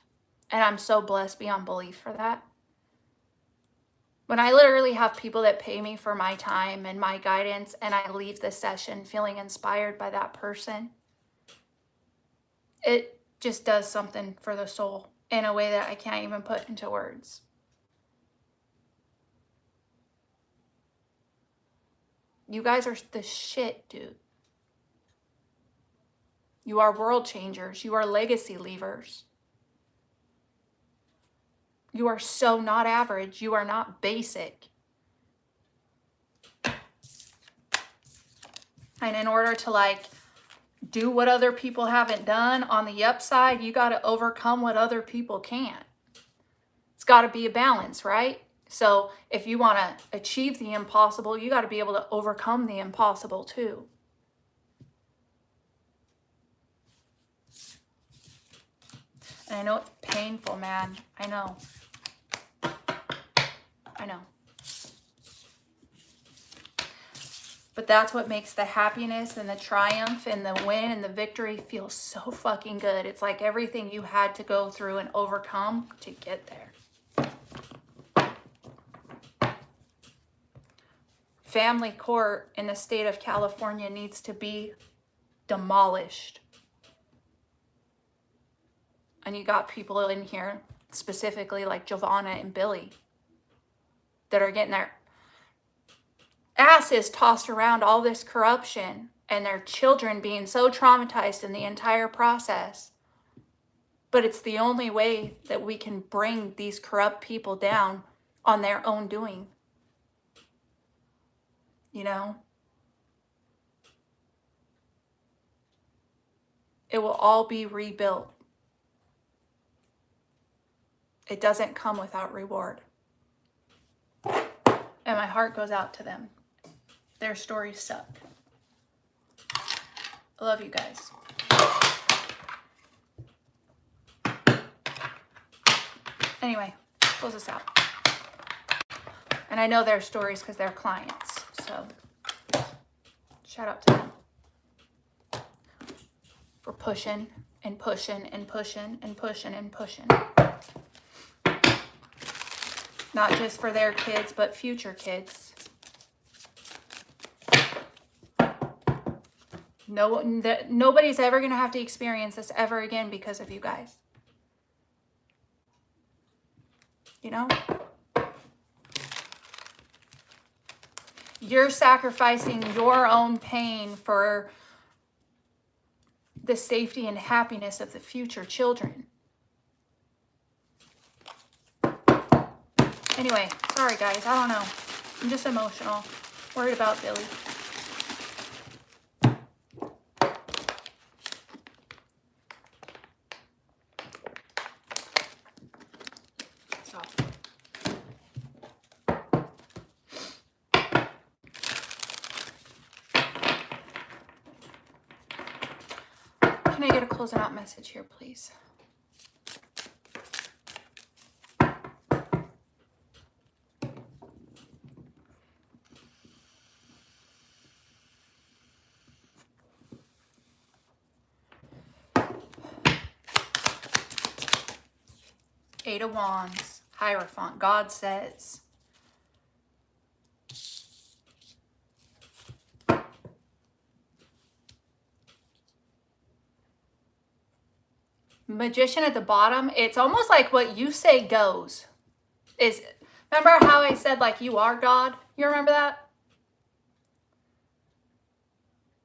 And I'm so blessed beyond belief for that. When I literally have people that pay me for my time and my guidance, and I leave the session feeling inspired by that person, it just does something for the soul in a way that I can't even put into words. You guys are the shit, dude. You are world changers. You are legacy leavers. You are so not average. You are not basic. And in order to do what other people haven't done on the upside, you got to overcome what other people can't. It's got to be a balance, right? So if you want to achieve the impossible, you got to be able to overcome the impossible too. And I know it's painful, man. I know. But that's what makes the happiness and the triumph and the win and the victory feel so fucking good. It's like everything you had to go through and overcome to get there. Family court in the state of California needs to be demolished. And you got people in here, specifically like Giovanna and Billy, that are getting their asses tossed around all this corruption and their children being so traumatized in the entire process. But it's the only way that we can bring these corrupt people down on their own doing. You know? It will all be rebuilt. It doesn't come without reward. And my heart goes out to them. Their stories suck. I love you guys. Anyway, close this out. And I know their stories because they're clients. So, shout out to them for pushing and pushing and pushing and pushing and pushing. Not just for their kids, but future kids. Nobody's ever going to have to experience this ever again because of you guys. You know? You're sacrificing your own pain for the safety and happiness of the future children. Anyway, sorry guys, I don't know. I'm just emotional. Worried about Billy. So. Can I get a closing out message here, please? Eight of Wands, Hierophant. God says, Magician at the bottom. It's almost like what you say goes. Remember how I said like you are God? You remember that?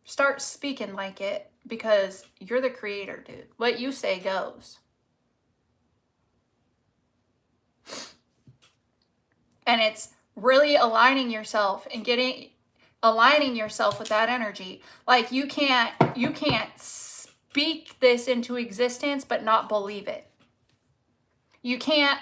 Start speaking like it because you're the creator, dude. What you say goes. And it's really aligning yourself and aligning yourself with that energy. Like you can't speak this into existence but not believe it. You can't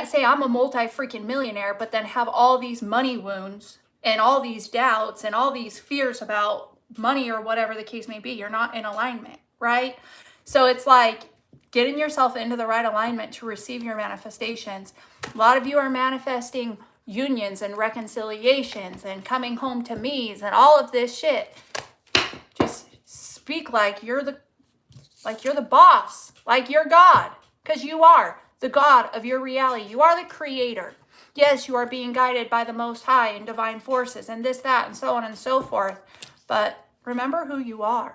say I'm a multi-freaking millionaire but then have all these money wounds and all these doubts and all these fears about money or whatever the case may be. You're not in alignment, right? So it's like getting yourself into the right alignment to receive your manifestations. A lot of you are manifesting unions and reconciliations and coming home to me's and all of this shit. Just speak like you're the boss, like you're God, because you are the God of your reality. You are the creator. Yes, you are being guided by the Most High and divine forces and this, that, and so on and so forth. But remember who you are.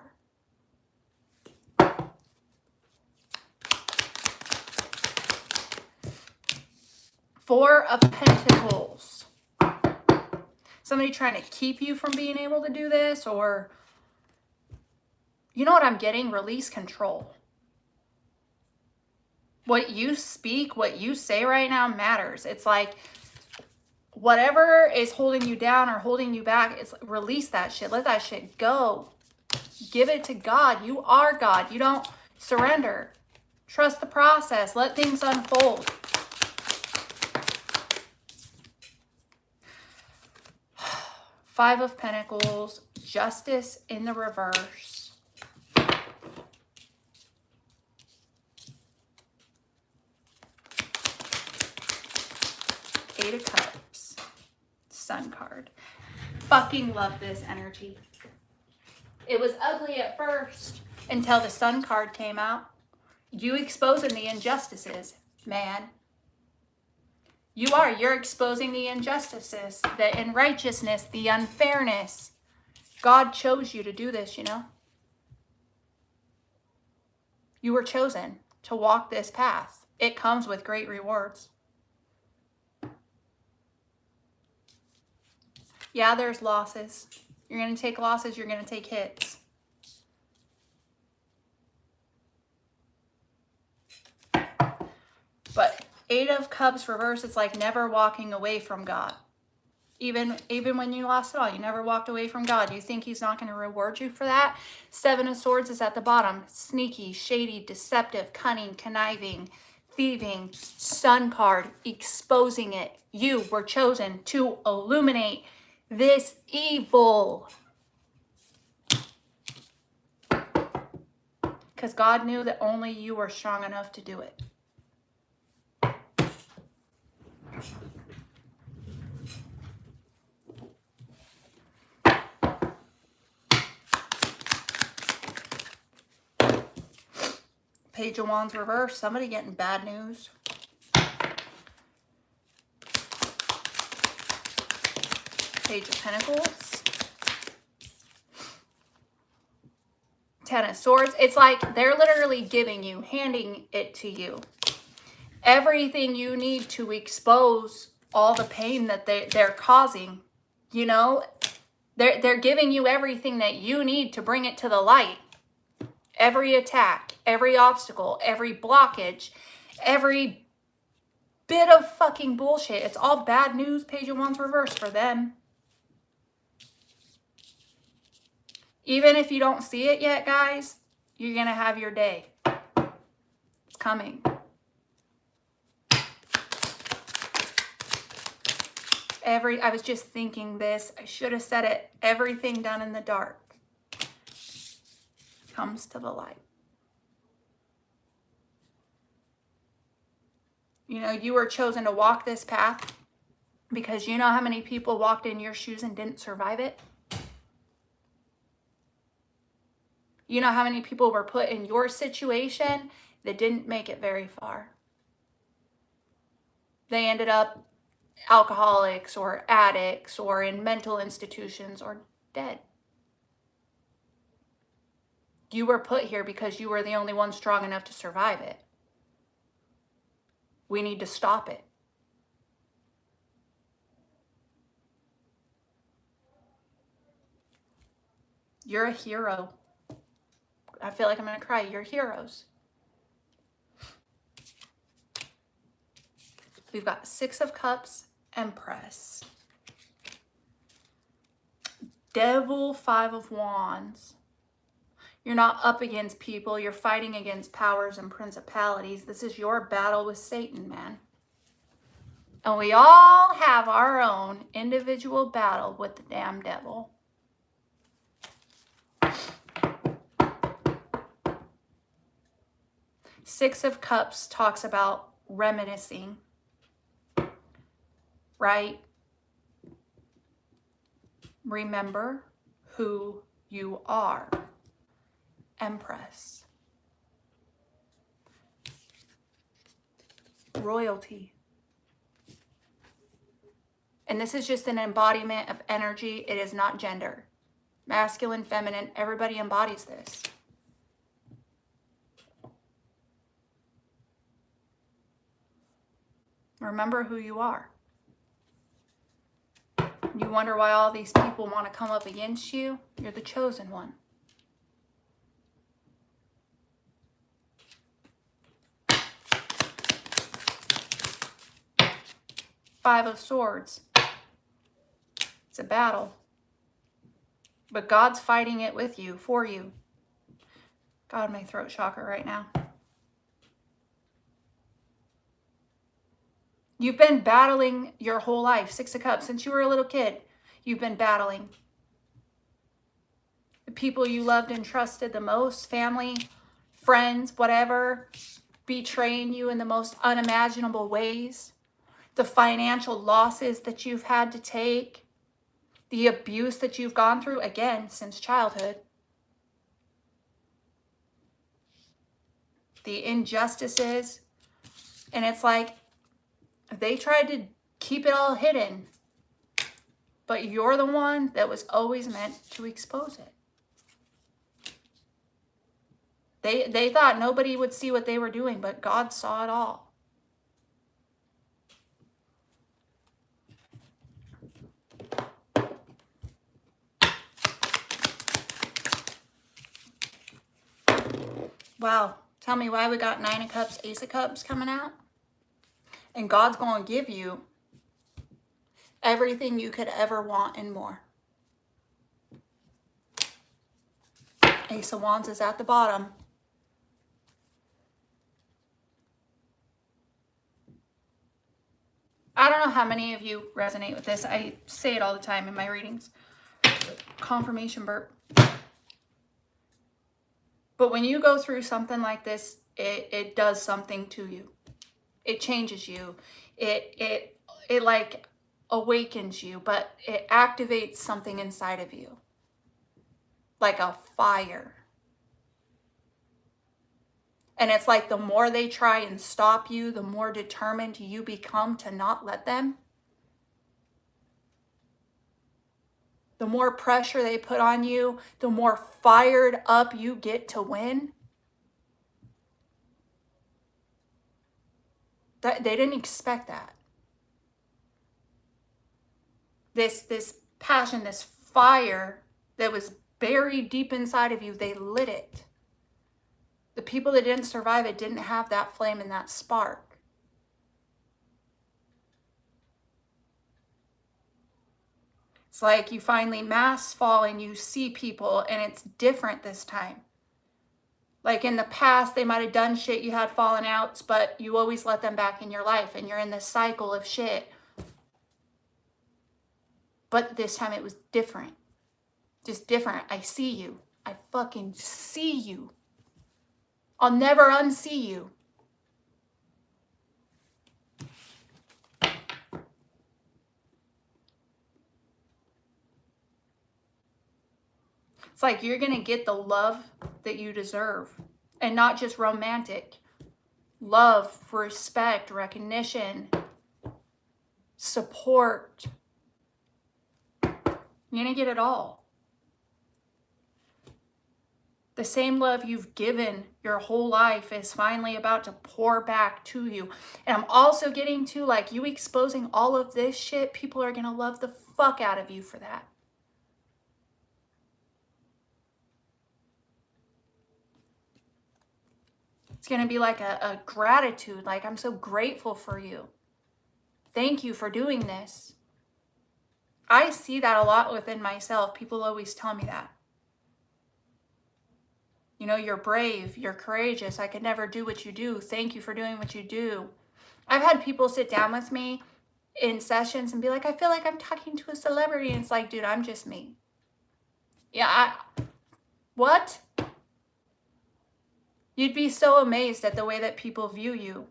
Four of Pentacles. Somebody trying to keep you from being able to do this, or you know what I'm getting? Release control. What you speak, what you say right now matters. It's like whatever is holding you down or holding you back, it's release that shit. Let that shit go. Give it to God. You are God. You don't surrender. Trust the process. Let things unfold. Five of Pentacles, Justice in the reverse. Eight of Cups, Sun card. Fucking love this energy. It was ugly at first until the Sun card came out. You exposing the injustices, man. You're exposing the injustices, the unrighteousness, the unfairness. God chose you to do this, you know. You were chosen to walk this path. It comes with great rewards. Yeah, there's losses. You're going to take losses. You're going to take hits. Eight of Cups reverse, it's like never walking away from God. Even when you lost it all, you never walked away from God. You think he's not going to reward you for that? Seven of Swords is at the bottom. Sneaky, shady, deceptive, cunning, conniving, thieving, Sun card, exposing it. You were chosen to illuminate this evil. Because God knew that only you were strong enough to do it. Page of Wands reverse. Somebody getting bad news. Page of Pentacles. Ten of Swords. It's like they're literally giving you, handing it to you. Everything you need to expose all the pain that they're causing. You know, they're giving you everything that you need to bring it to the light. Every attack, every obstacle, every blockage, every bit of fucking bullshit. It's all bad news, Page of Wands reverse for them. Even if you don't see it yet, guys, you're going to have your day. It's coming. I was just thinking this. I should have said it. Everything done in the dark comes to the light. You know, you were chosen to walk this path because you know how many people walked in your shoes and didn't survive it? You know how many people were put in your situation that didn't make it very far? They ended up alcoholics or addicts or in mental institutions or dead. You were put here because you were the only one strong enough to survive it. We need to stop it. You're a hero. I feel like I'm going to cry. You're heroes. We've got Six of Cups, Empress. Devil, Five of Wands. You're not up against people. You're fighting against powers and principalities. This is your battle with Satan, man. And we all have our own individual battle with the damn devil. Six of Cups talks about reminiscing, right? Remember who you are. Empress. Royalty. And this is just an embodiment of energy. It is not gender. Masculine, feminine, everybody embodies this. Remember who you are. You wonder why all these people want to come up against you? You're the chosen one. Five of Swords. It's a battle. But God's fighting it with you, for you. God, my throat chakra right now. You've been battling your whole life. Six of Cups. Since you were a little kid, you've been battling. The people you loved and trusted the most, family, friends, whatever, betraying you in the most unimaginable ways. The financial losses that you've had to take. The abuse that you've gone through, again, since childhood. The injustices. And it's like, they tried to keep it all hidden, but you're the one that was always meant to expose it. They thought nobody would see what they were doing, but God saw it all. Wow. Tell me why we got Nine of Cups, Ace of Cups coming out. And God's going to give you everything you could ever want and more. Ace of Wands is at the bottom. I don't know how many of you resonate with this. I say it all the time in my readings. Confirmation burp. But when you go through something like this, it does something to you. It changes you. It like awakens you, but it activates something inside of you. Like a fire. And it's like the more they try and stop you, the more determined you become to not let them. The more pressure they put on you, the more fired up you get to win. That they didn't expect that. This passion, this fire that was buried deep inside of you, they lit it. The people that didn't survive it didn't have that flame and that spark. It's like you finally mask fall and you see people and it's different this time. Like in the past, they might have done shit, you had fallen outs, but you always let them back in your life and you're in this cycle of shit. But this time it was different. Just different. I see you. I fucking see you. I'll never unsee you. It's like you're going to get the love that you deserve. And not just romantic. Love, respect, recognition, support. You're going to get it all. The same love you've given your whole life is finally about to pour back to you. And I'm also getting to, like, you exposing all of this shit, people are going to love the fuck out of you for that. It's going to be like a gratitude, like, I'm so grateful for you. Thank you for doing this. I see that a lot within myself. People always tell me that. You know, you're brave, you're courageous. I could never do what you do. Thank you for doing what you do. I've had people sit down with me in sessions and be like, I feel like I'm talking to a celebrity. And it's like, dude, I'm just me. Yeah, what? You'd be so amazed at the way that people view you.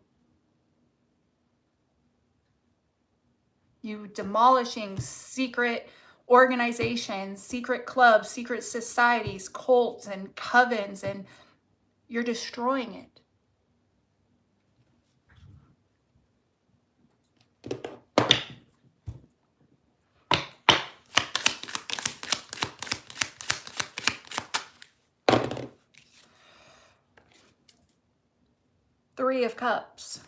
You demolishing secret organizations, secret clubs, secret societies, cults and covens, and you're destroying it. Three of Cups.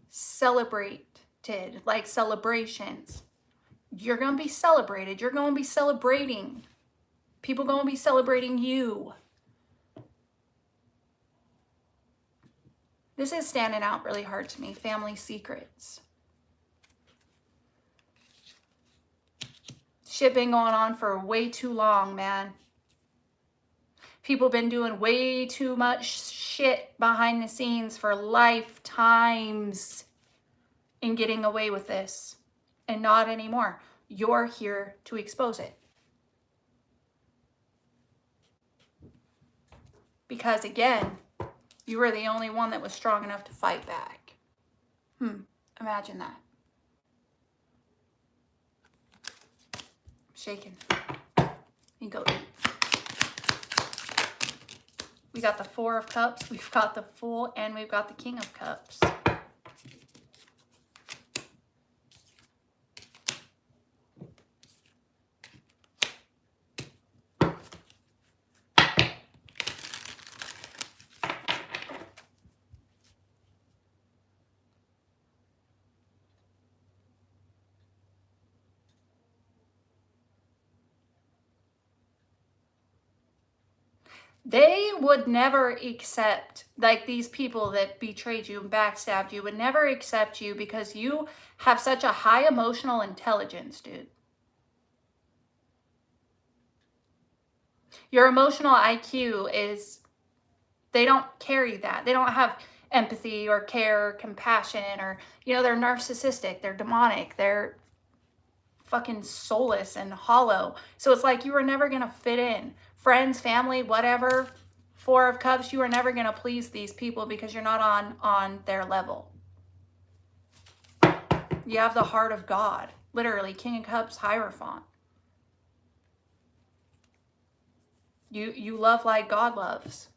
Celebrated, like celebrations. You're going to be celebrated. You're going to be celebrating. People going to be celebrating you. This is standing out really hard to me. Family secrets. Shit been going on for way too long, man. People been doing way too much shit behind the scenes for lifetimes and getting away with this. And not anymore. You're here to expose it. Because again, you were the only one that was strong enough to fight back. Imagine that. Shaking. You go eat. We got the Four of Cups, we've got the Fool, and we've got the King of Cups. They would never accept, like these people that betrayed you and backstabbed you would never accept you because you have such a high emotional intelligence, dude. Your emotional IQ is, they don't carry that. They don't have empathy or care or compassion, or, you know, they're narcissistic, they're demonic, they're fucking soulless and hollow. So it's like you were never going to fit in. Friends, family, whatever, Four of Cups, you are never going to please these people because you're not on their level. You have the heart of God. Literally, King of Cups, Hierophant. You love like God loves.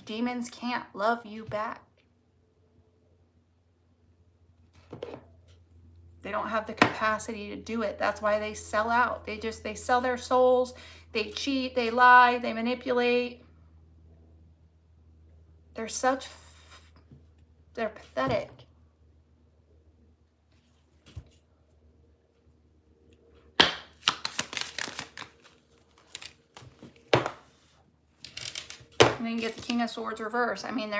Demons can't love you back. They don't have the capacity to do it. That's why they sell out. They sell their souls. They cheat, they lie, they manipulate. They're pathetic. And then you get the King of Swords reverse. I mean,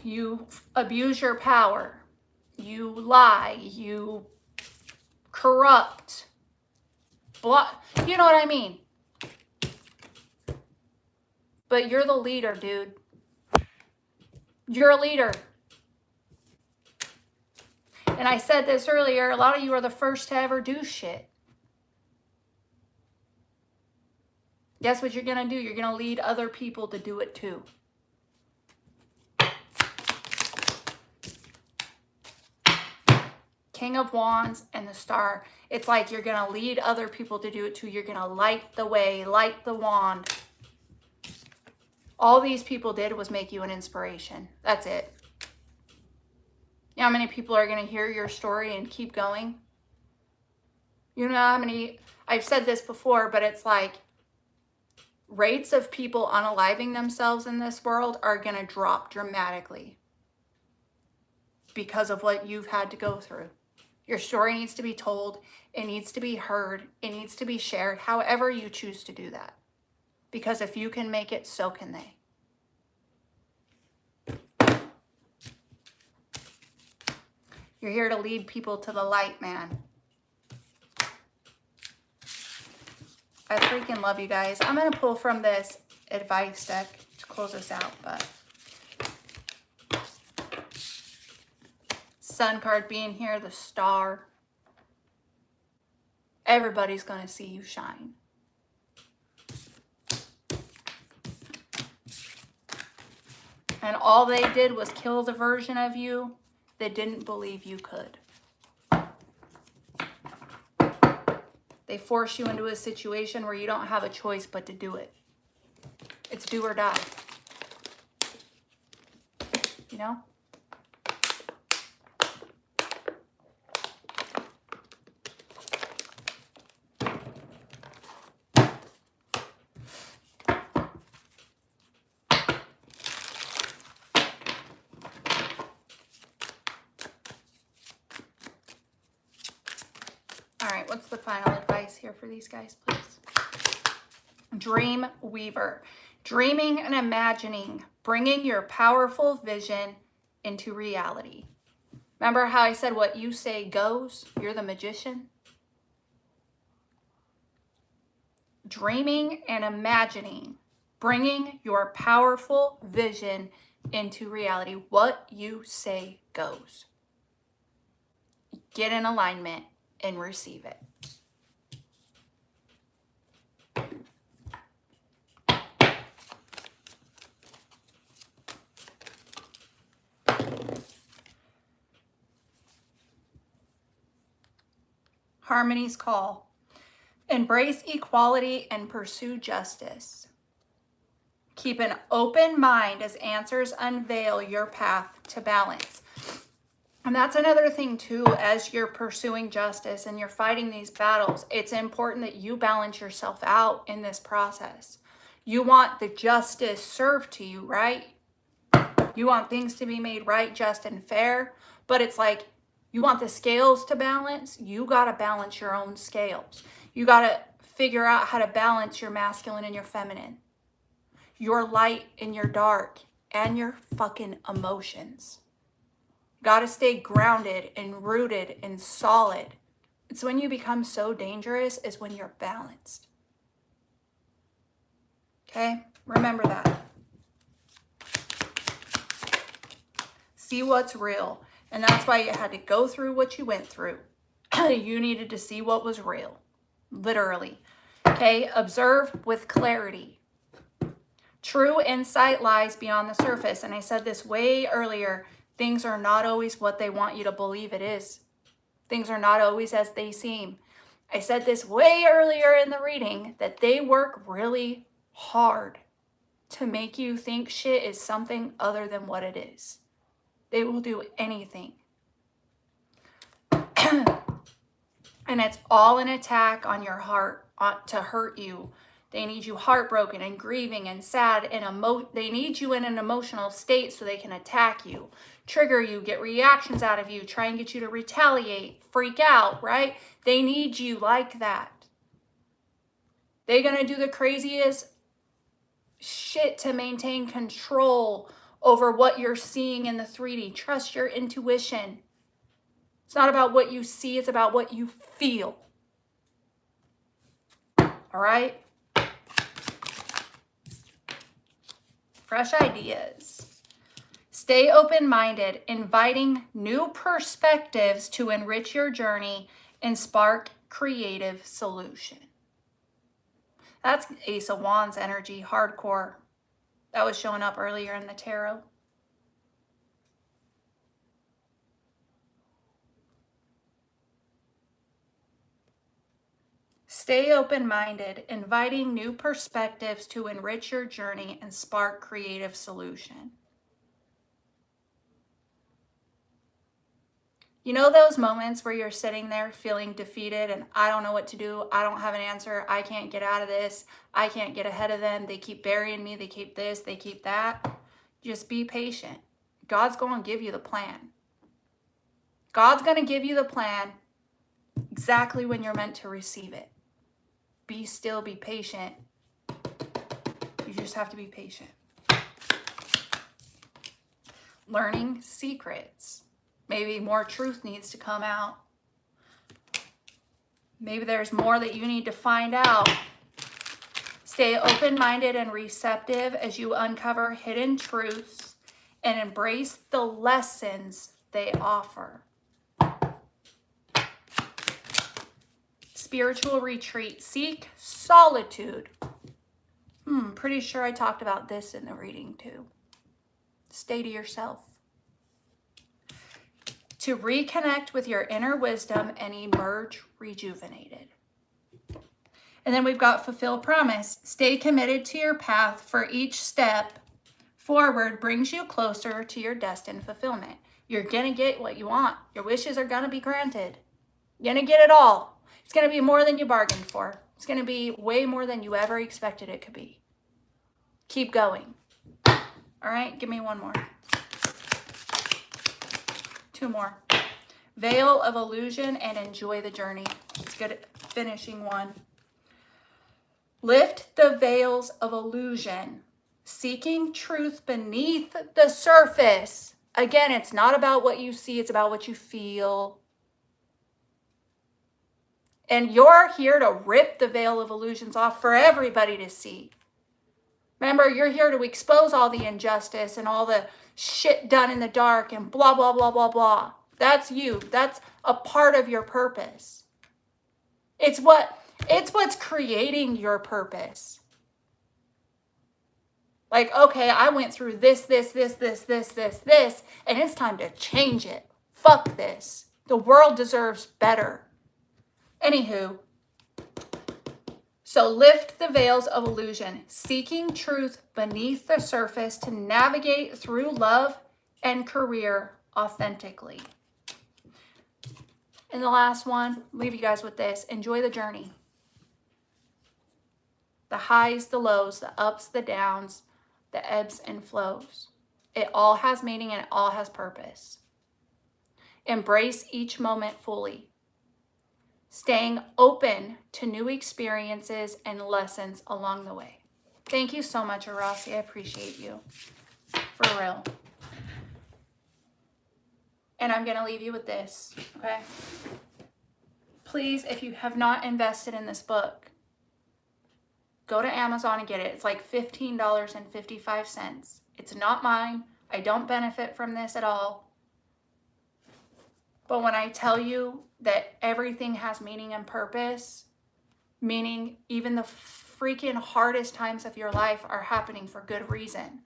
you abuse your power. You lie. You corrupt. You know what I mean? But you're the leader, dude. You're a leader. And I said this earlier, a lot of you are the first to ever do shit. Guess what you're going to do? You're going to lead other people to do it too. King of Wands and the Star. It's like you're going to lead other people to do it too. You're going to light the way, light the wand. All these people did was make you an inspiration. That's it. You know how many people are going to hear your story and keep going? You know how many, I've said this before, but it's like rates of people unaliving themselves in this world are going to drop dramatically because of what you've had to go through. Your story needs to be told. It needs to be heard. It needs to be shared, however you choose to do that. Because if you can make it, so can they. You're here to lead people to the light, man. I freaking love you guys. I'm going to pull from this advice deck to close this out, but Sun card being here, the Star. Everybody's going to see you shine. And all they did was kill the version of you that didn't believe you could. They force you into a situation where you don't have a choice but to do it. It's do or die. You know? What's the final advice here for these guys, please? Dream Weaver. Dreaming and imagining, bringing your powerful vision into reality. Remember how I said what you say goes? You're the magician. Dreaming and imagining, bringing your powerful vision into reality. What you say goes. Get in alignment and receive it. Harmony's call. Embrace equality and pursue justice. Keep an open mind as answers unveil your path to balance. And that's another thing too, as you're pursuing justice and you're fighting these battles, it's important that you balance yourself out in this process. You want the justice served to you, right? You want things to be made right, just, and fair, but it's like you want the scales to balance. You got to balance your own scales. You got to figure out how to balance your masculine and your feminine, your light and your dark, and your fucking emotions. Got to stay grounded and rooted and solid. It's when you become so dangerous is when you're balanced. Okay? Remember that. See what's real. And that's why you had to go through what you went through. You needed to see what was real. Literally. Okay? Observe with clarity. True insight lies beyond the surface. And I said this way earlier. Things are not always what they want you to believe it is. Things are not always as they seem. I said this way earlier in the reading that they work really hard to make you think shit is something other than what it is. They will do anything. And it's all an attack on your heart to hurt you. They need you heartbroken and grieving and sad and they need you in an emotional state so they can attack you, trigger you, get reactions out of you, try and get you to retaliate, freak out, right? They need you like that. They're going to do the craziest shit to maintain control over what you're seeing in the 3D. Trust your intuition. It's not about what you see, it's about what you feel. All right? Fresh ideas. Stay open-minded, inviting new perspectives to enrich your journey and spark creative solution. That's Ace of Wands energy, hardcore. That was showing up earlier in the tarot. Stay open-minded, inviting new perspectives to enrich your journey and spark creative solution. You know those moments where you're sitting there feeling defeated and I don't know what to do, I don't have an answer, I can't get out of this, I can't get ahead of them, they keep burying me, they keep this, they keep that. Just be patient. God's going to give you the plan. God's going to give you the plan exactly when you're meant to receive it. Be still, be patient. You just have to be patient. Learning secrets. Maybe more truth needs to come out. Maybe there's more that you need to find out. Stay open-minded and receptive as you uncover hidden truths and embrace the lessons they offer. Spiritual retreat. Seek solitude. Pretty sure I talked about this in the reading too. Stay to yourself. To reconnect with your inner wisdom and emerge rejuvenated. And then we've got fulfill promise. Stay committed to your path, for each step forward brings you closer to your destined fulfillment. You're going to get what you want. Your wishes are going to be granted. You're going to get it all. It's going to be more than you bargained for. It's going to be way more than you ever expected it could be. Keep going. All right, give me one more. Two more. Veil of illusion and enjoy the journey. Let's get it. Finishing one. Lift the veils of illusion, seeking truth beneath the surface. Again, it's not about what you see, it's about what you feel. And you're here to rip the veil of illusions off for everybody to see. Remember, you're here to expose all the injustice and all the shit done in the dark and blah, blah, blah, blah, blah. That's you. That's a part of your purpose. It's what's creating your purpose. Like, okay, I went through this, and it's time to change it. Fuck this. The world deserves better. Anywho, so lift the veils of illusion, seeking truth beneath the surface to navigate through love and career authentically. And the last one, leave you guys with this. Enjoy the journey. The highs, the lows, the ups, the downs, the ebbs and flows. It all has meaning and it all has purpose. Embrace each moment fully. staying open to new experiences and lessons along the way. Thank you so much, Arasi. I appreciate you. For real. And I'm going to leave you with this, okay? Please, if you have not invested in this book, go to Amazon and get it. It's like $15.55. It's not mine. I don't benefit from this at all. But when I tell you that everything has meaning and purpose, meaning even the freaking hardest times of your life are happening for good reason.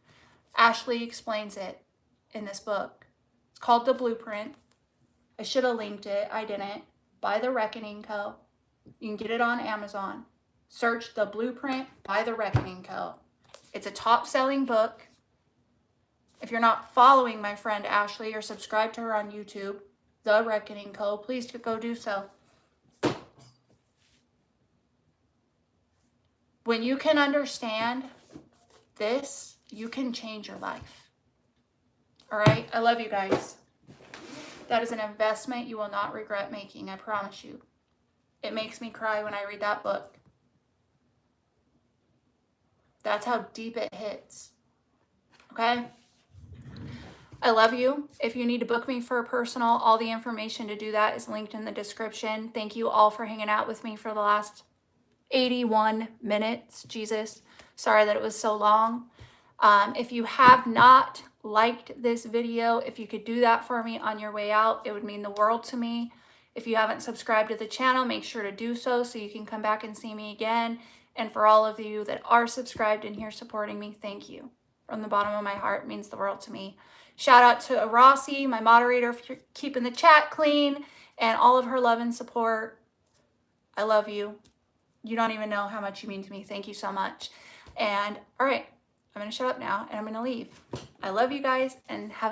Ashley explains it in this book. It's called The Blueprint. I should have linked it. I didn't. By The Reckoning Co. You can get it on Amazon. Search The Blueprint by The Reckoning Co. It's a top-selling book. If you're not following my friend Ashley or subscribed to her on YouTube, The Reckoning Co., please go do so. When you can understand this, you can change your life. All right? I love you guys. That is an investment you will not regret making, I promise you. It makes me cry when I read that book. That's how deep it hits. Okay? I love you. If you need to book me for a personal, all the information to do that is linked in the description. Thank you all for hanging out with me for the last 81 minutes. Jesus, sorry that it was so long. If you have not liked this video, if you could do that for me on your way out, it would mean the world to me. If you haven't subscribed to the channel, make sure to do so you can come back and see me again. And for all of you that are subscribed and here supporting me, thank you. From the bottom of my heart, it means the world to me. Shout out to Arasi, my moderator, for keeping the chat clean and all of her love and support. I love you. You don't even know how much you mean to me. Thank you so much. And all right, I'm going to shut up now and I'm going to leave. I love you guys and have